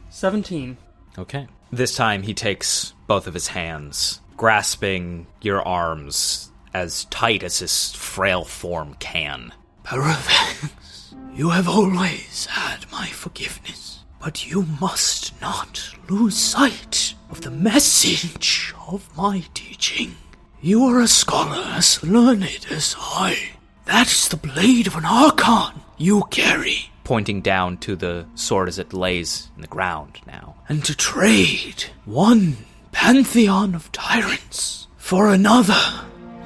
17. Okay. This time he takes both of his hands, grasping your arms as tight as his frail form can. Paravex, you have always had my forgiveness, but you must not lose sight of the message of my teaching. You are a scholar as learned as I. That is the blade of an Archon you carry. Pointing down to the sword as it lays in the ground now. And to trade one pantheon of tyrants for another,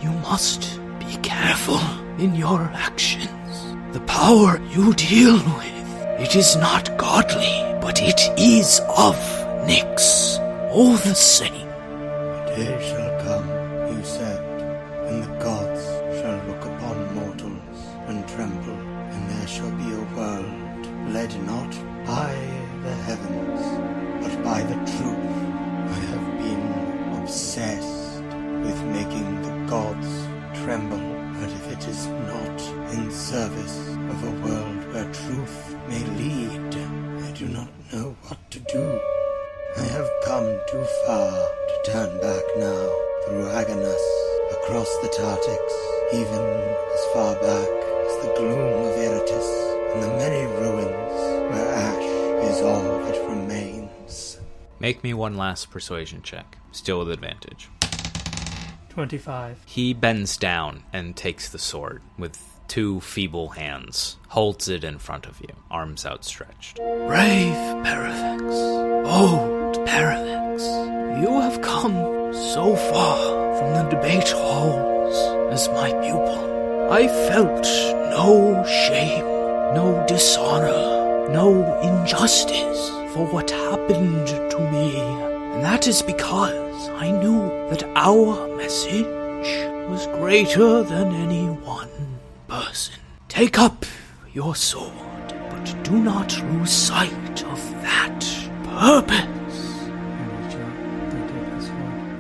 you must be careful in your actions. The power you deal with, it is not godly, but it is of Nyx. All the same. A day shall come, you said, when the gods shall look upon mortals and tremble, and there shall be a world gods tremble, but if it is not in service of a world where truth may lead, I do not know what to do. I have come too far to turn back now, through Agonas, across the Tartix, even as far back as the gloom of Erebos, and the many ruins where ash is all that remains. Make me one last persuasion check, still with advantage. 25. He bends down and takes the sword with 2 feeble hands, holds it in front of you, arms outstretched. Brave Paravex, bold Paravex, you have come so far from the debate halls as my pupil. I felt no shame, no dishonor, no injustice for what happened to me. And that is because I knew that our message was greater than any one person. Take up your sword, but do not lose sight of that purpose.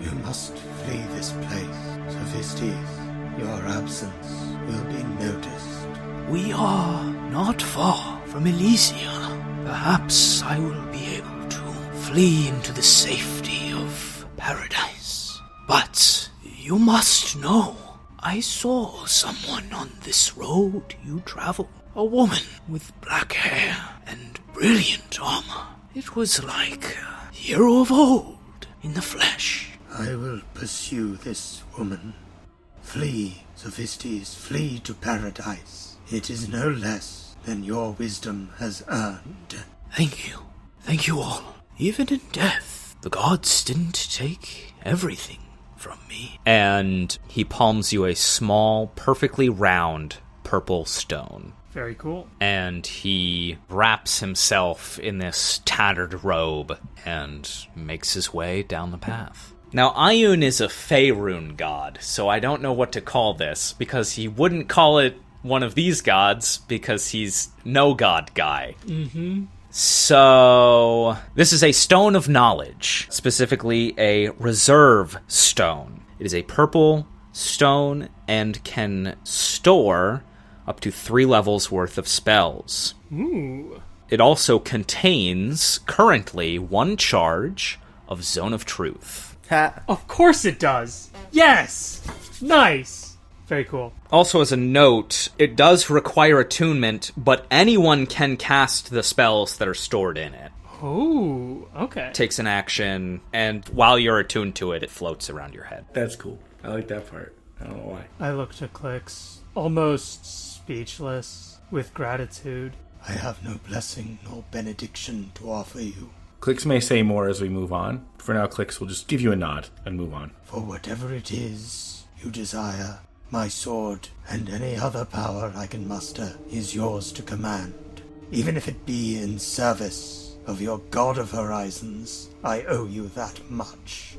You must flee this place, Sophistes. Your absence will be noticed. We are not far from Elysia. Perhaps I will be able to flee into the safety of paradise. But you must know, I saw someone on this road you travel. A woman with black hair and brilliant armor. It was like a hero of old in the flesh. I will pursue this woman. Flee, Sophistes, flee to paradise. It is no less than your wisdom has earned. Thank you. Thank you all. Even in death, the gods didn't take everything from me. And he palms you a small, perfectly round purple stone. Very cool. And he wraps himself in this tattered robe and makes his way down the path. Now, Ioun is a Faerun god, so I don't know what to call this, because he wouldn't call it one of these gods, because he's no god guy. Mm-hmm. So, this is a stone of knowledge, specifically a reserve stone. It is a purple stone and can store up to 3 levels worth of spells. Ooh. It also contains, currently, 1 charge of Zone of Truth. Ha. Of course it does. Yes. Nice. Very cool. Also, as a note, it does require attunement, but anyone can cast the spells that are stored in it. Oh, okay. Takes an action, and while you're attuned to it, it floats around your head. That's cool. I like that part. I don't know why. I look to Klyx, almost speechless with gratitude. I have no blessing nor benediction to offer you. Klyx may say more as we move on. For now, Klyx will just give you a nod and move on. For whatever it is you desire, my sword and any other power I can muster is yours to command. Even if it be in service of your god of horizons, I owe you that much.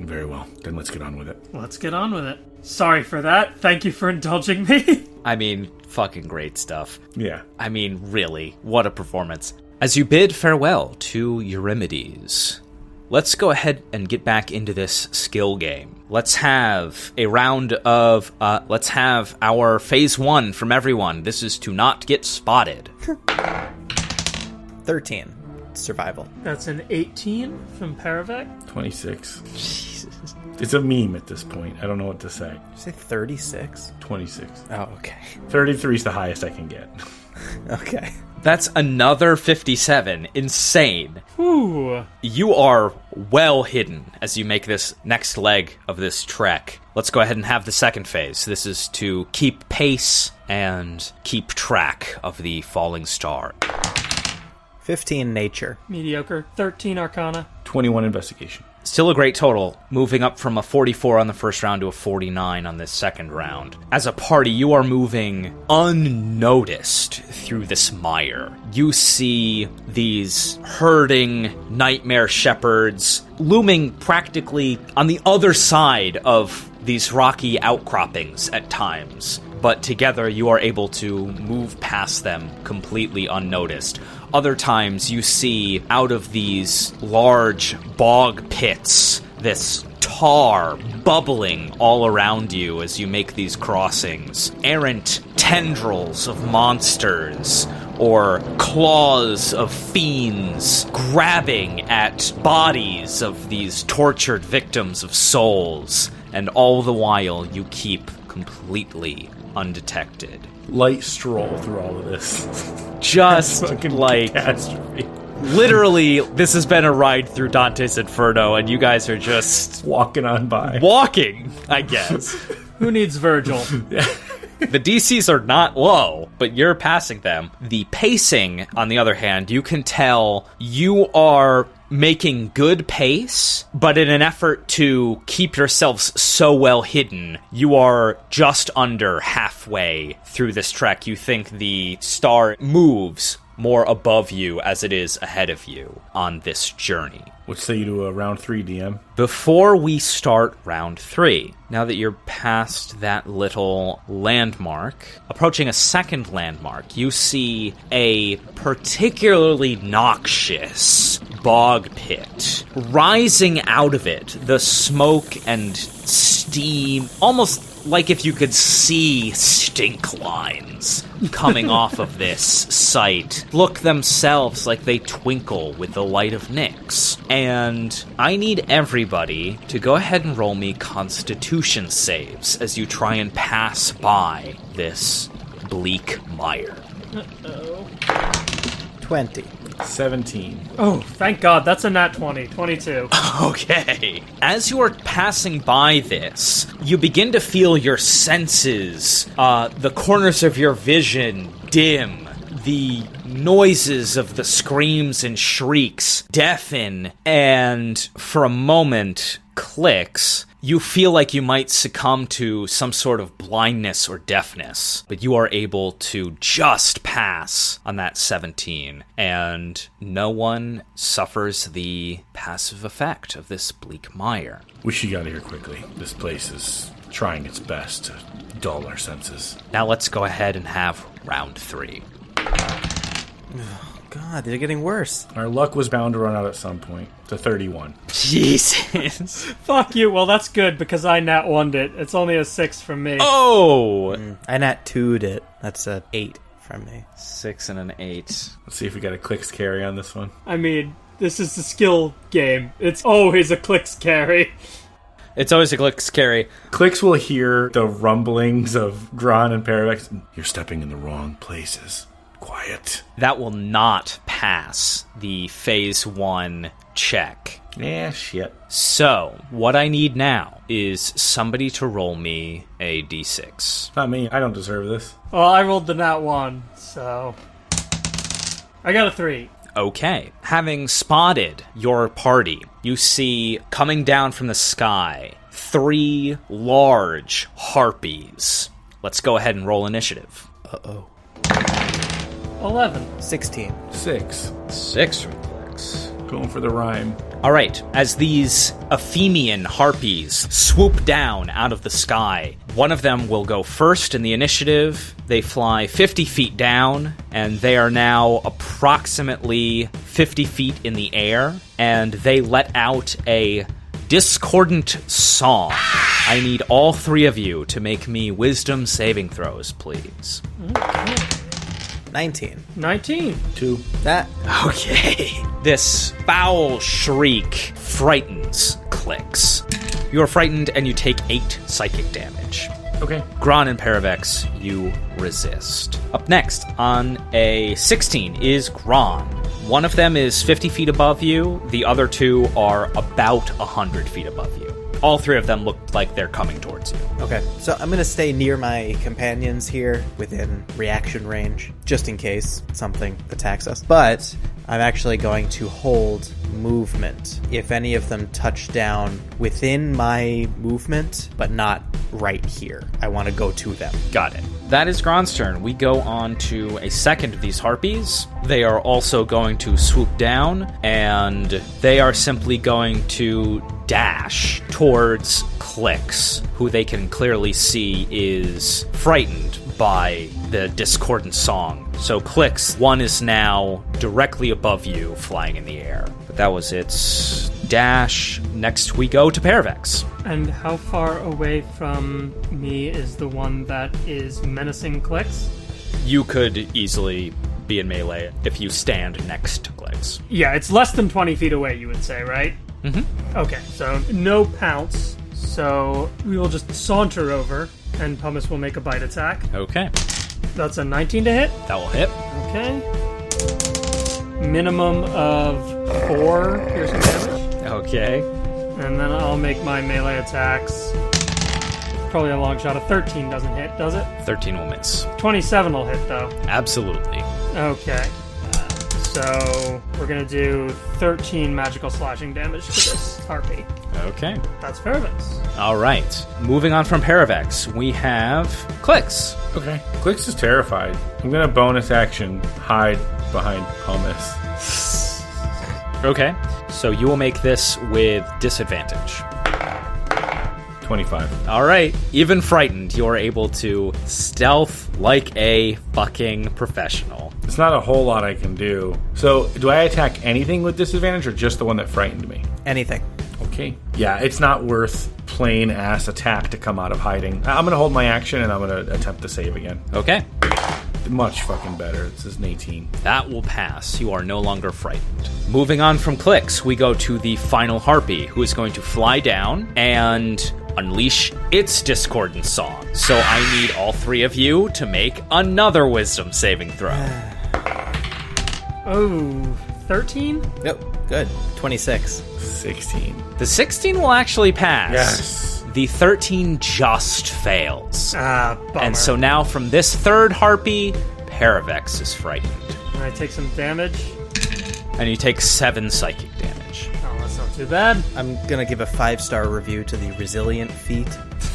Very well. Then let's get on with it. Let's get on with it. Sorry for that. Thank you for indulging me. I mean, fucking great stuff. Yeah. I mean, really, what a performance. As you bid farewell to Erebos, let's go ahead and get back into this skill game. Let's have a round of, let's have our phase 1 from everyone. This is to not get spotted. 13. Survival. That's an 18 from Paravex. 26. Jesus. It's a meme at this point. I don't know what to say. Did you say 36? 26. Oh, okay. 33 is the highest I can get. Okay. That's another 57. Insane. Ooh. You are well hidden as you make this next leg of this trek. Let's go ahead and have the second phase. This is to keep pace and keep track of the falling star. 15 nature. Mediocre. 13 arcana. 21 investigation. Still a great total, moving up from a 44 on the first round to a 49 on this second round. As a party, you are moving unnoticed through this mire. You see these herding nightmare shepherds looming practically on the other side of these rocky outcroppings at times. But together you are able to move past them completely unnoticed. Other times you see out of these large bog pits this tar bubbling all around you as you make these crossings. Errant tendrils of monsters or claws of fiends grabbing at bodies of these tortured victims of souls. And all the while, you keep completely undetected. Light stroll through all of this. Just Fucking like... catastrophe. Literally, this has been a ride through Dante's Inferno, and you guys are just... Walking on by. walking, I guess. Who needs Virgil? The DCs are not low, but you're passing them. The pacing, on the other hand, you can tell you are making good pace, but in an effort to keep yourselves so well hidden, you are just under halfway through this trek. You think the star moves more above you as it is ahead of you on this journey. What say you do a round 3, DM? Before we start round 3, now that you're past that little landmark, approaching a second landmark, you see a particularly noxious bog pit. Rising out of it, the smoke and steam, almost like if you could see stink lines coming off of this site, look themselves like they twinkle with the light of Nyx. And I need everybody to go ahead and roll me Constitution saves as you try and pass by this bleak mire. 20. 17. Oh, thank God, that's a nat 20. 22. Okay. As you are passing by this, you begin to feel your senses, the corners of your vision dim. The noises of the screams and shrieks deafen, and for a moment, Klyx, you feel like you might succumb to some sort of blindness or deafness, but you are able to just pass on that 17, and no one suffers the passive effect of this bleak mire. We should get out of here quickly. This place is trying its best to dull our senses. Now let's go ahead and have round 3. God, they're getting worse. Our luck was bound to run out at some point. To 31. Jesus. Fuck you. Well, that's good because I nat 1'd it. It's only a 6 from me. Oh! I nat 2'd it. That's a 8 from me. 6 and an 8. Let's see if we got a Klyx carry on this one. I mean, this is the skill game. It's always a Klyx carry. It's always a Klyx carry. Klyx will hear the rumblings of Gron and Paravex. You're stepping in the wrong places. Quiet. That will not pass the phase 1 check. Yeah, shit. So, what I need now is somebody to roll me a d6. Not me. I don't deserve this. Well, I rolled the nat 1, so... I got a 3. Okay. Having spotted your party, you see, coming down from the sky, 3 large harpies. Let's go ahead and roll initiative. Uh-oh. 11. 16. 6. 6 from Klyx. Going for the rhyme. All right, as these Ephemian harpies swoop down out of the sky, one of them will go first in the initiative. They fly 50 feet down, and they are now approximately 50 feet in the air, and they let out a discordant song. I need all 3 of you to make me wisdom saving throws, please. 19. 19. 2. That. Okay. This foul shriek frightens Klyx. You are frightened and you take 8 psychic damage. Okay. Gron and Paravex, you resist. Up next, on a 16, is Gron. One of them is 50 feet above you. The other 2 are about 100 feet above you. All 3 of them look like they're coming towards you. Okay, so I'm going to stay near my companions here within reaction range, just in case something attacks us. But I'm actually going to hold movement. If any of them touch down within my movement, but not right here, I want to go to them. Got it. That is Gron's turn. We go on to a second of these harpies. They are also going to swoop down, and they are simply going to dash towards Klyx, who they can clearly see is frightened by the discordant song. So Klyx, one is now directly above you, flying in the air. But that was its dash. Next we go to Paravex. And how far away from me is the one that is menacing Klyx? You could easily be in melee if you stand next to Klyx. Yeah, it's less than 20 feet away, you would say, right? Mm-hmm. Okay, so no pounce. So we will just saunter over, and Pumice will make a bite attack. Okay. That's a 19 to hit. That will hit. Okay. Minimum of 4 piercing damage. Okay. And then I'll make my melee attacks. Probably a long shot. A 13 doesn't hit, does it? 13 will miss. 27 will hit, though. Absolutely. Okay. So we're going to do 13 magical slashing damage to this harpy. Okay. That's Paravex. All right. Moving on from Paravex, we have Klyx. Okay. Klyx is terrified. I'm going to bonus action hide behind Pumice. Okay. So you will make this with disadvantage. 25. All right. Even frightened, you are able to stealth like a fucking professional. It's not a whole lot I can do. So, do I attack anything with disadvantage or just the one that frightened me? Anything. Okay. Yeah, it's not worth plain ass attack to come out of hiding. I'm going to hold my action and I'm going to attempt to save again. Okay. Much fucking better. This is an 18. That will pass. You are no longer frightened. Moving on from Klyx, we go to the final harpy, who is going to fly down and unleash its discordant song. So I need all three of you to make another wisdom saving throw. Oh, 13? Nope. Good. 26. 16. The 16 will actually pass. Yes. The 13 just fails. Bummer. And so now from this third harpy, Paravex is frightened. And I take some damage. And you take 7 psychic damage. Oh, that's not too bad. I'm gonna give a 5-star review to the resilient feat.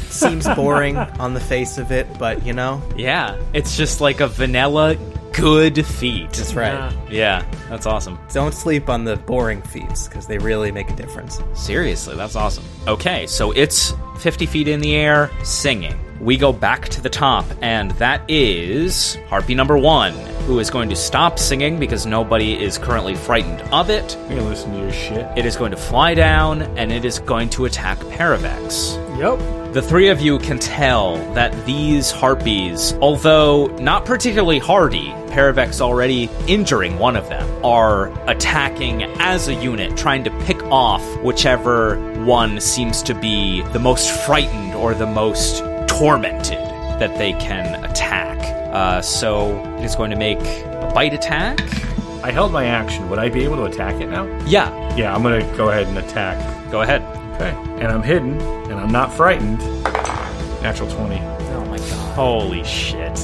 Seems boring on the face of it, but you know. Yeah, it's just like a vanilla good feat. That's right. Yeah, that's awesome. Don't sleep on the boring feats, because they really make a difference. Seriously, that's awesome. Okay, so it's 50 feet in the air, singing. We go back to the top, and that is Harpy number 1, who is going to stop singing because nobody is currently frightened of it. I'm going to listen to your shit. It is going to fly down, and it is going to attack Paravex. Yep. The three of you can tell that these harpies, although not particularly hardy, Paravex already injuring one of them, are attacking as a unit, trying to pick off whichever one seems to be the most frightened or the most tormented that they can attack. So it is going to make a bite attack. I held my action. Would I be able to attack it now? Yeah. Yeah, I'm going to go ahead and attack. Go ahead. Okay. And I'm hidden, and I'm not frightened. Natural 20. Oh my god. Holy shit.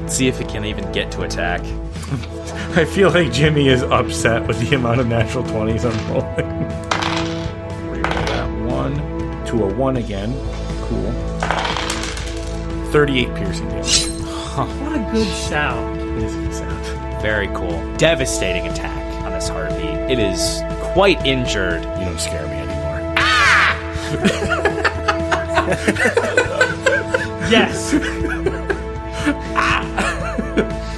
See if it can even get to attack. I feel like Jimmy is upset with the amount of natural 20s I'm rolling. Reroll that 1 to a 1 again. Cool. 38 piercing damage. What a good sound. It is a good sound. Very cool. Devastating attack on this harpy. It is quite injured. You don't scare me anymore. Yes.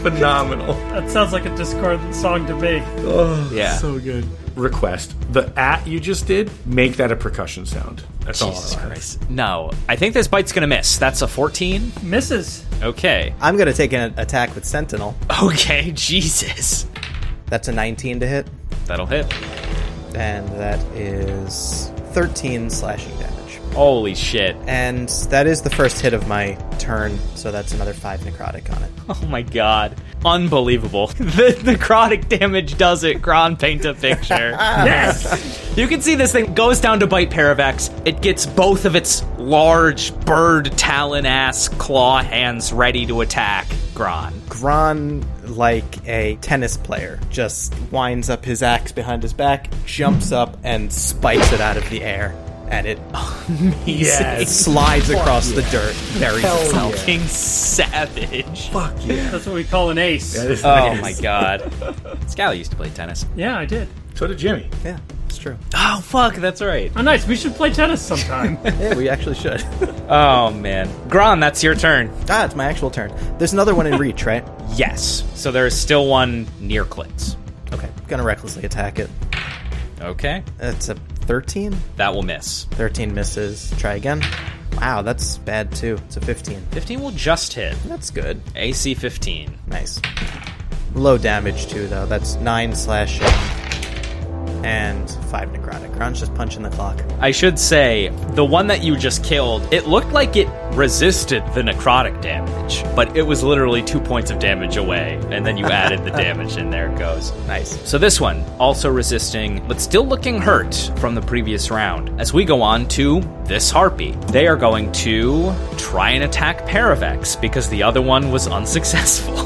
Phenomenal. That sounds like a discordant song to me. Oh, Yeah. So good. Request. The you just did, make that a percussion sound. That's Jesus all I Christ. No. I think this bite's going to miss. That's a 14? Misses. Okay. I'm gonna take an attack with Sentinel. Okay, Jesus. That's a 19 to hit, That'll hit. and that is 13 slashing damage. Holy shit. And that is the first hit of my turn, so that's another 5 necrotic on it. Oh my god. Unbelievable. The necrotic damage does it. Gron, paint a picture. Yes. You can see this thing goes down to bite Paravex. It gets both of its large bird talon-ass claw hands ready to attack Gron. Gron, like a tennis player, just winds up his axe behind his back, jumps up, and spikes it out of the air. And it slides across the dirt, buries itself. Fucking savage. Fuck yeah. That's what we call an ace. That is Oh nice. my god. Scala used to play tennis. Yeah, I did. So did Jimmy. Yeah. It's true. Oh, fuck, that's right. Oh, nice. We should play tennis sometime. Yeah, we actually should. Oh, man. Gron, that's your turn. It's my actual turn. There's another one in reach, right? Yes. So there is still one near Klyx. Okay, gonna recklessly attack it. Okay. It's a 13? That will miss. 13 misses. Try again. Wow, that's bad too. It's a 15. 15 will just hit. That's good. AC 15. Nice. Low damage too, though. That's 9 slashing and 5 necrotic. Gron's just punching the clock. I should say, the one that you just killed, it looked like it resisted the necrotic damage, but it was literally 2 points of damage away, and then you added the damage, and there it goes. Nice. So this one, also resisting, but still looking hurt from the previous round. As we go on to this harpy, they are going to try and attack Paravex, because the other one was unsuccessful.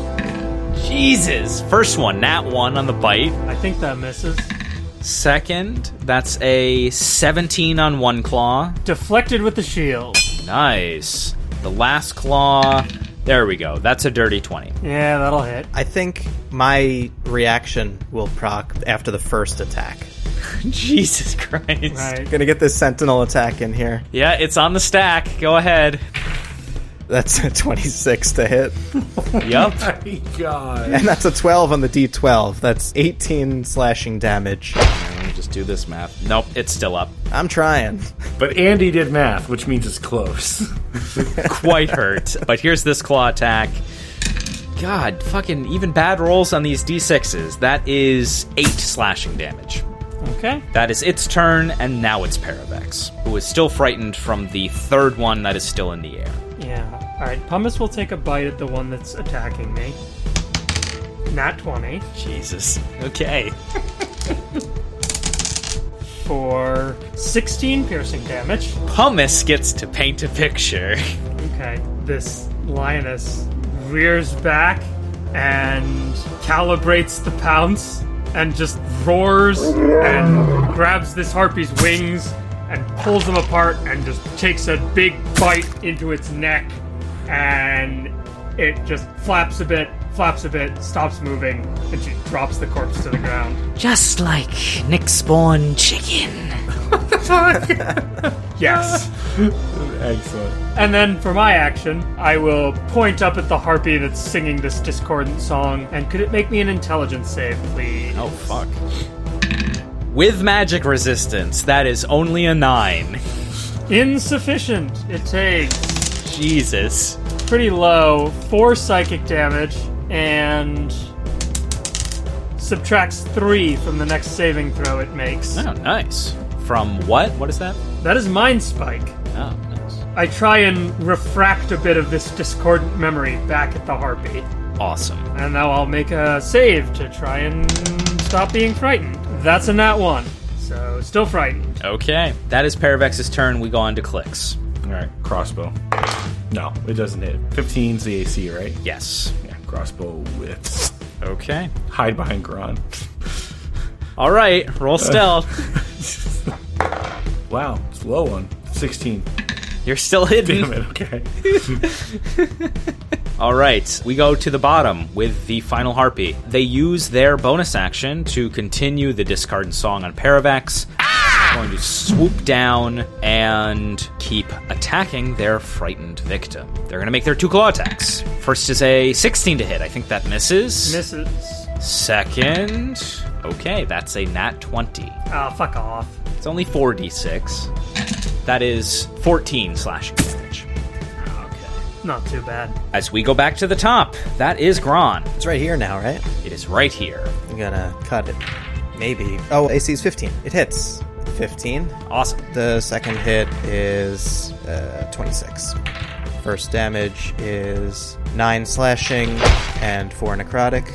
Jesus. First one, nat 1 on the bite. I think that misses. Second, that's a 17 on one claw. Deflected with the shield. Nice. The last claw, there we go. That's a dirty 20. Yeah, that'll hit. I think my reaction will proc after the first attack. Jesus Christ. Right. Gonna get this sentinel attack in here. Yeah, it's on the stack. Go ahead. That's a 26 to hit. Yup. My God. And that's a 12 on the D12. That's 18 slashing damage. Let me just do this math. Nope, it's still up. I'm trying. But Andy did math, which means it's close. Quite hurt. But here's this claw attack. God, fucking even bad rolls on these D6s. That is 8 slashing damage. Okay. That is its turn, and now it's Paravex, who is still frightened from the third one that is still in the air. Yeah. Alright, Pumice will take a bite at the one that's attacking me. Nat 20. Jesus. Okay. For 16 piercing damage. Pumice gets to paint a picture. Okay. This lioness rears back and calibrates the pounce and just roars and grabs this harpy's wings and pulls them apart and just takes a big bite into its neck, and it just flaps a bit, stops moving, and she drops the corpse to the ground. Just like Nick-spawn chicken. Yes. Excellent. And then for my action, I will point up at the harpy that's singing this discordant song, and could it make me an intelligence save, please? Oh, fuck. With magic resistance, that is only a 9. Insufficient. It takes Jesus. pretty low, 4 psychic damage, and subtracts 3 from the next saving throw it makes. Oh, nice. From what? What is that? That is Mind Spike. Oh, nice. I try and refract a bit of this discordant memory back at the harpy. Awesome. And now I'll make a save to try and stop being frightened. That's a nat 1, so still frightened. Okay. That is Paravex's turn. We go on to Klyx. All right, crossbow. No, it doesn't hit. 15's the AC, right? Yes. Yeah, crossbow whips. Okay. Hide behind Gron. All right. Roll stealth. Wow, it's a low one. 16. You're still hidden. Damn it, okay. All right, we go to the bottom with the final harpy. They use their bonus action to continue the discarded song on Paravex. Going to swoop down and keep attacking their frightened victim. They're going to make their 2 claw attacks. First is a 16 to hit. I think that misses. Misses. Second, okay, that's a nat 20. Ah, fuck off. It's only 4d6. That is 14 slashing damage. Not too bad. As we go back to the top, that is Gron. It's right here now, right? It is right here. I'm gonna cut it. Maybe. Oh, AC is 15. It hits. 15. Awesome. The second hit is 26. First damage is 9 slashing and 4 necrotic.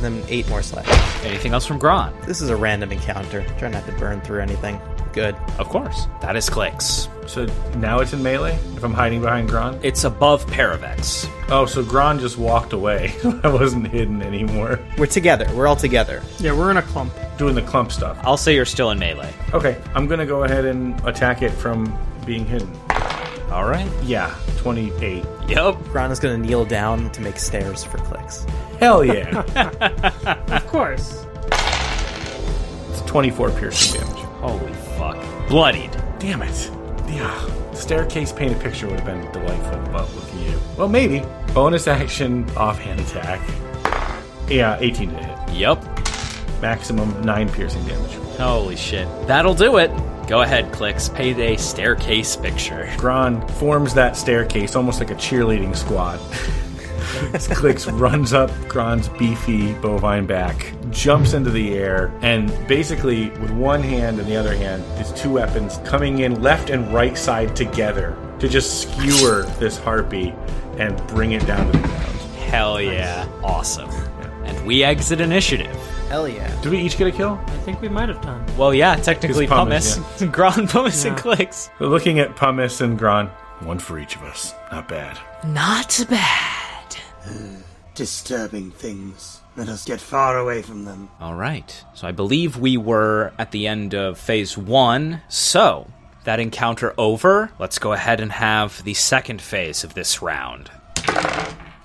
Then 8 more slashing. Anything else from Gron? This is a random encounter. Try not to burn through anything. Good. Of course. That is Klyx. So now it's in melee? If I'm hiding behind Gron? It's above Paravex. Oh, so Gron just walked away. I wasn't hidden anymore. We're together. We're all together. Yeah, we're in a clump. Doing the clump stuff. I'll say you're still in melee. Okay, I'm gonna go ahead and attack it from being hidden. All right. Yeah, 28. Yep. Gron is gonna kneel down to make stairs for Klyx. Hell yeah. Of course. It's 24 piercing damage. Holy fuck. Bloodied. Damn it. Yeah. Staircase painted picture would have been delightful, but look at you. Well, maybe. Bonus action, offhand attack. Yeah, 18 to hit. Yup. Maximum 9 piercing damage. Holy shit. That'll do it. Go ahead, Klyx. Paint a staircase picture. Gron forms that staircase almost like a cheerleading squad. As Klyx runs up Gron's beefy bovine back, jumps into the air, and basically with one hand and the other hand, these two weapons coming in left and right side together to just skewer this harpy and bring it down to the ground. Hell yeah. Awesome. And we exit initiative. Hell yeah. Did we each get a kill? I think we might have done. Well, yeah, technically It's Pumice, Pumice. Gron, Pumice, and Yeah. Klyx. So looking at Pumice and Gron, one for each of us. Not bad. Not bad. Disturbing things. Let us get far away from them. All right. So I believe we were at the end of phase 1. So, that encounter over, let's go ahead and have the second phase of this round.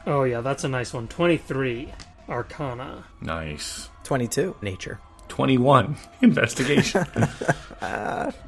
Oh yeah, that's a nice one. 23. Arcana. Nice. 22. Nature. 21. Investigation.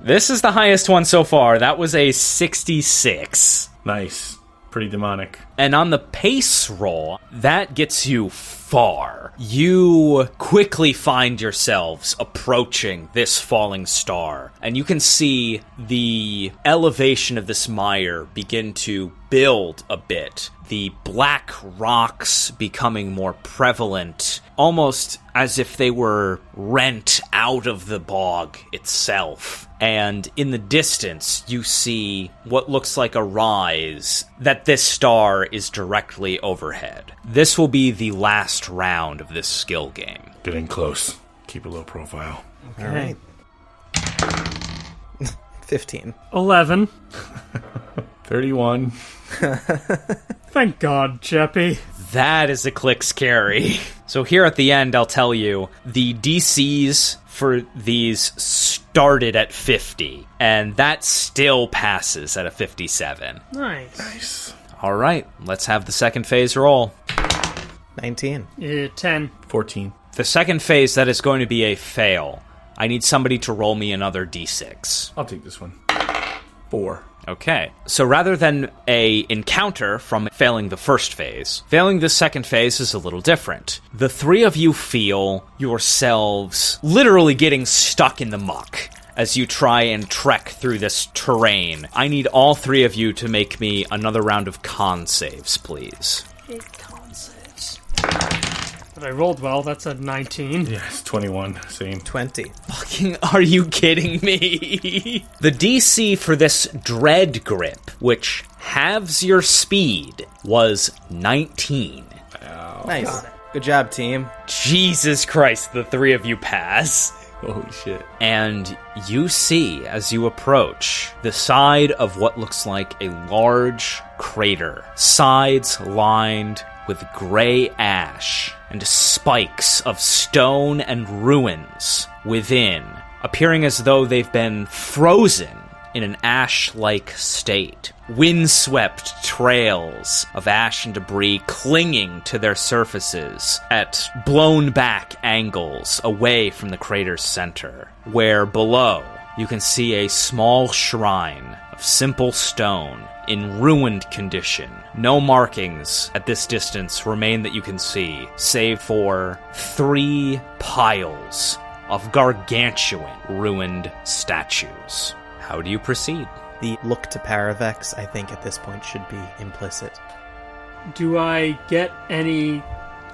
This is the highest one so far. That was a 66. Nice. Pretty demonic. And on the pace roll, that gets you far. You quickly find yourselves approaching this falling star, and you can see the elevation of this mire begin to build a bit. The black rocks becoming more prevalent, almost as if they were rent out of the bog itself. And in the distance, you see what looks like a rise, that this star is directly overhead. This will be the last round of this skill game. Getting close. Keep a low profile. All right. 15. 11. 31. Thank God, Geppi. That is a Klyx carry. So here at the end, I'll tell you, the DCs for these started at 50, and that still passes at a 57. Nice. Nice. All right, let's have the second phase roll. 19. 10. 14. The second phase, that is going to be a fail. I need somebody to roll me another d6. I'll take this one. 4. Okay, so rather than a encounter from failing the first phase, failing the second phase is a little different. The three of you feel yourselves literally getting stuck in the muck as you try and trek through this terrain. I need all three of you to make me another round of con saves, please. Con saves. But I rolled well. That's a 19. Yes, 21. Same. 20. Fucking, are you kidding me? The DC for this Dread Grip, which halves your speed, was 19. Nice. Good job, team. Jesus Christ, the three of you pass. Holy shit. And you see, as you approach, the side of what looks like a large crater. Sides lined with gray ash and spikes of stone and ruins within, appearing as though they've been frozen in an ash-like state. Windswept trails of ash and debris clinging to their surfaces at blown-back angles away from the crater's center, where below you can see a small shrine of simple stone in ruined condition. No markings at this distance remain that you can see, save for 3 piles of gargantuan ruined statues. How do you proceed? The look to Paravex, I think, at this point should be implicit. Do I get any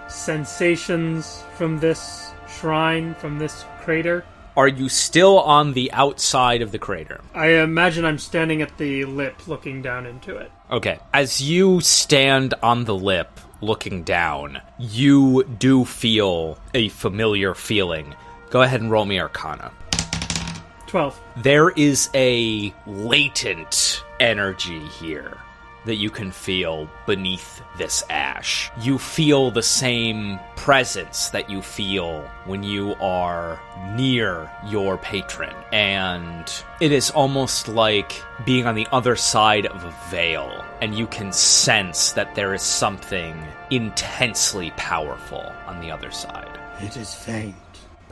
sensations from this shrine, from this crater? Are you still on the outside of the crater? I imagine I'm standing at the lip looking down into it. Okay. As you stand on the lip looking down, you do feel a familiar feeling. Go ahead and roll me Arcana. 12. There is a latent energy here that you can feel beneath this ash. You feel the same presence that you feel when you are near your patron. And it is almost like being on the other side of a veil, and you can sense that there is something intensely powerful on the other side. It is faint,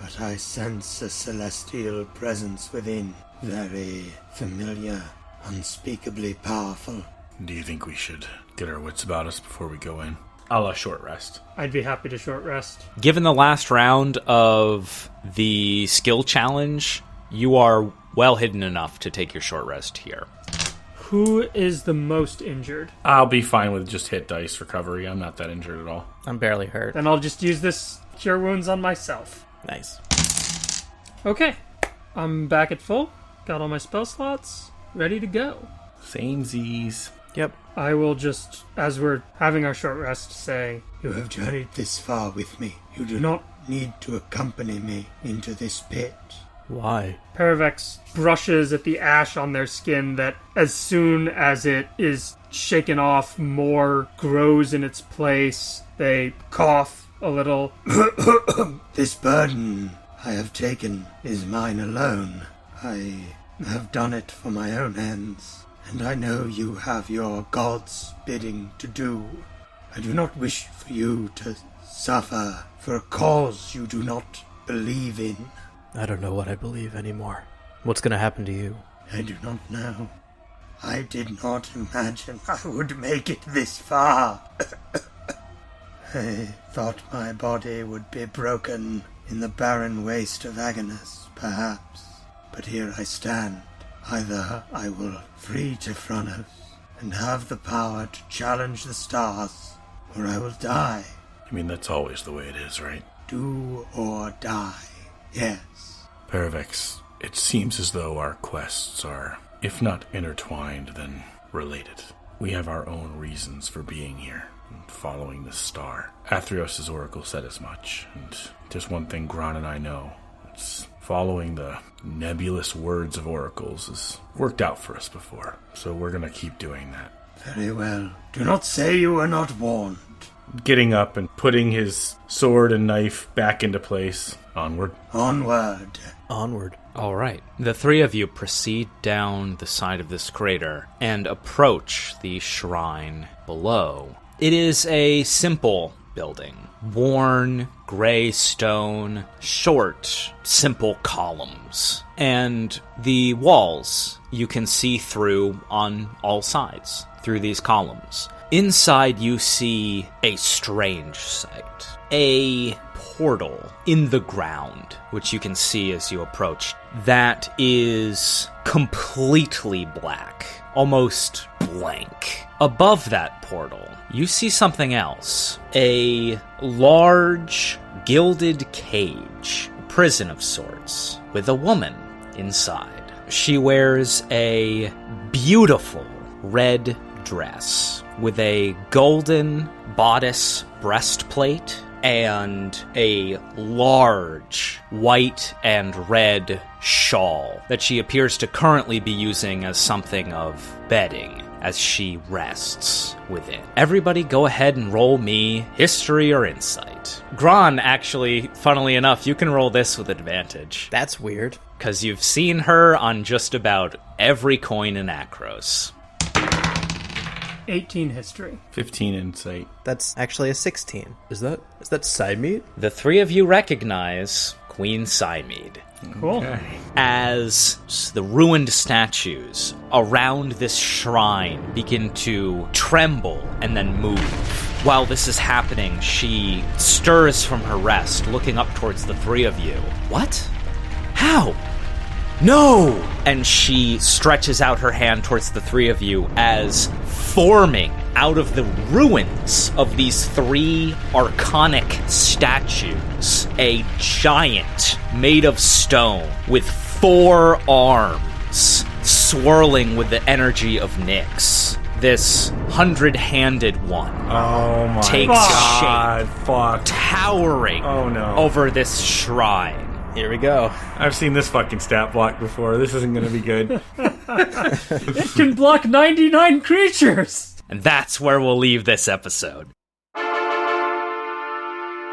but I sense a celestial presence within. Very familiar, unspeakably powerful. Do you think we should get our wits about us before we go in? I'll short rest. I'd be happy to short rest. Given the last round of the skill challenge, you are well hidden enough to take your short rest here. Who is the most injured? I'll be fine with just hit dice recovery. I'm not that injured at all. I'm barely hurt. Then I'll just use this cure wounds on myself. Nice. Okay, I'm back at full. Got all my spell slots ready to go. Same Z's. Yep. I will just, as we're having our short rest, say, You have journeyed this far with me. You do not need to accompany me into this pit. Why? Paravex brushes at the ash on their skin that, as soon as it is shaken off, more grows in its place. They cough a little. This burden I have taken is mine alone. I have done it for my own ends, and I know you have your god's bidding to do. I do not wish for you to suffer for a cause you do not believe in. I don't know what I believe anymore. What's gonna happen to you? I do not know. I did not imagine I would make it this far. I thought my body would be broken in the barren waste of Agonas, perhaps. But here I stand. Either I will free Tefronos and have the power to challenge the stars, or I will die. I mean, that's always the way it is, right? Do or die. Yes. Paravex, it seems as though our quests are, if not intertwined, then related. We have our own reasons for being here and following this star. Athreos' oracle said as much, and just one thing Gron and I know. It's following the nebulous words of oracles has worked out for us before, so we're gonna keep doing that. Very well. Do not say you were not warned. Getting up and putting his sword and knife back into place. Onward. Onward. Onward. All right. The three of you proceed down the side of this crater and approach the shrine below. It is a simple building. Worn, gray stone, short, simple columns. And the walls you can see through on all sides, through these columns. Inside you see a strange sight. A portal in the ground, which you can see as you approach, that is completely black, almost blank. Above that portal, you see something else. A large, gilded cage, a prison of sorts, with a woman inside. She wears a beautiful red dress with a golden bodice breastplate and a large white and red shawl that she appears to currently be using as something of bedding as she rests within. Everybody go ahead and roll me history or insight. Gron, actually, funnily enough, you can roll this with advantage. That's weird. Because you've seen her on just about every coin in Akros. 18 history. 15 insight. That's actually a 16. Is that Sidemead? The three of you recognize Queen Simead. Cool. Okay. As the ruined statues around this shrine begin to tremble and then move. While this is happening, she stirs from her rest, looking up towards the three of you. What? How? No! And she stretches out her hand towards the three of you as forming out of the ruins of these three archonic statues, a giant made of stone with 4 arms, swirling with the energy of Nyx. This 100-handed one Oh my takes god. shape, Fuck. towering Oh no. over this shrine. Here we go. I've seen this fucking stat block before. This isn't going to be good. It can block 99 creatures! And that's where we'll leave this episode.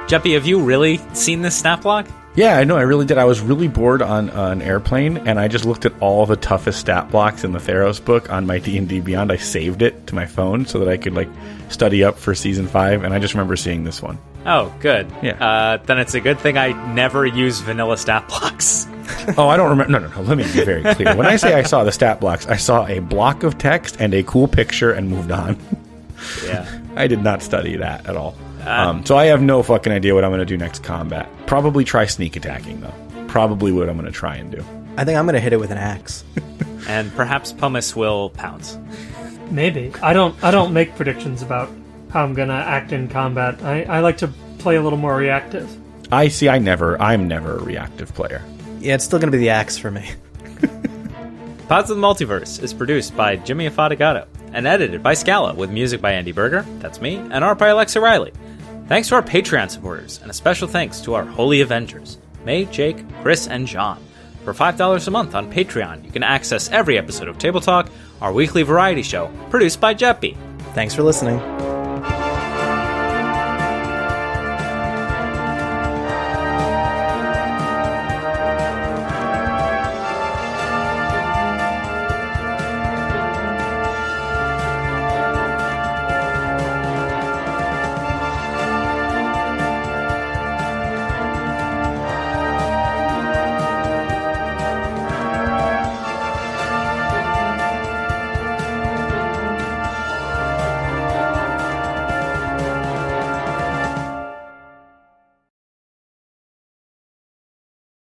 Geppi, have you really seen this stat block? Yeah, I know, I really did. I was really bored on an airplane, and I just looked at all the toughest stat blocks in the Theros book on my D&D Beyond. I saved it to my phone so that I could, study up for Season 5, and I just remember seeing this one. Oh, good. Yeah. Then it's a good thing I never use vanilla stat blocks. Oh, I don't remember. No. Let me be very clear. When I say I saw the stat blocks, I saw a block of text and a cool picture and moved on. Yeah. I did not study that at all. So I have no fucking idea what I'm going to do next combat. Probably try sneak attacking, though. Probably what I'm going to try and do. I think I'm going to hit it with an axe. And perhaps Pumice will pounce. Maybe. I don't make predictions about how I'm gonna act in combat. I like to play a little more reactive. I'm never a reactive player. Yeah, it's still going to be the axe for me. Pods of the Multiverse is produced by Jimmy Affatigato and edited by Scala with music by Andy Berger, that's me, and art by Alexa Reilly. Thanks to our Patreon supporters, and a special thanks to our Holy Avengers, May, Jake, Chris, and John. For $5 a month on Patreon, you can access every episode of Table Talk, our weekly variety show, produced by Geppi. Thanks for listening.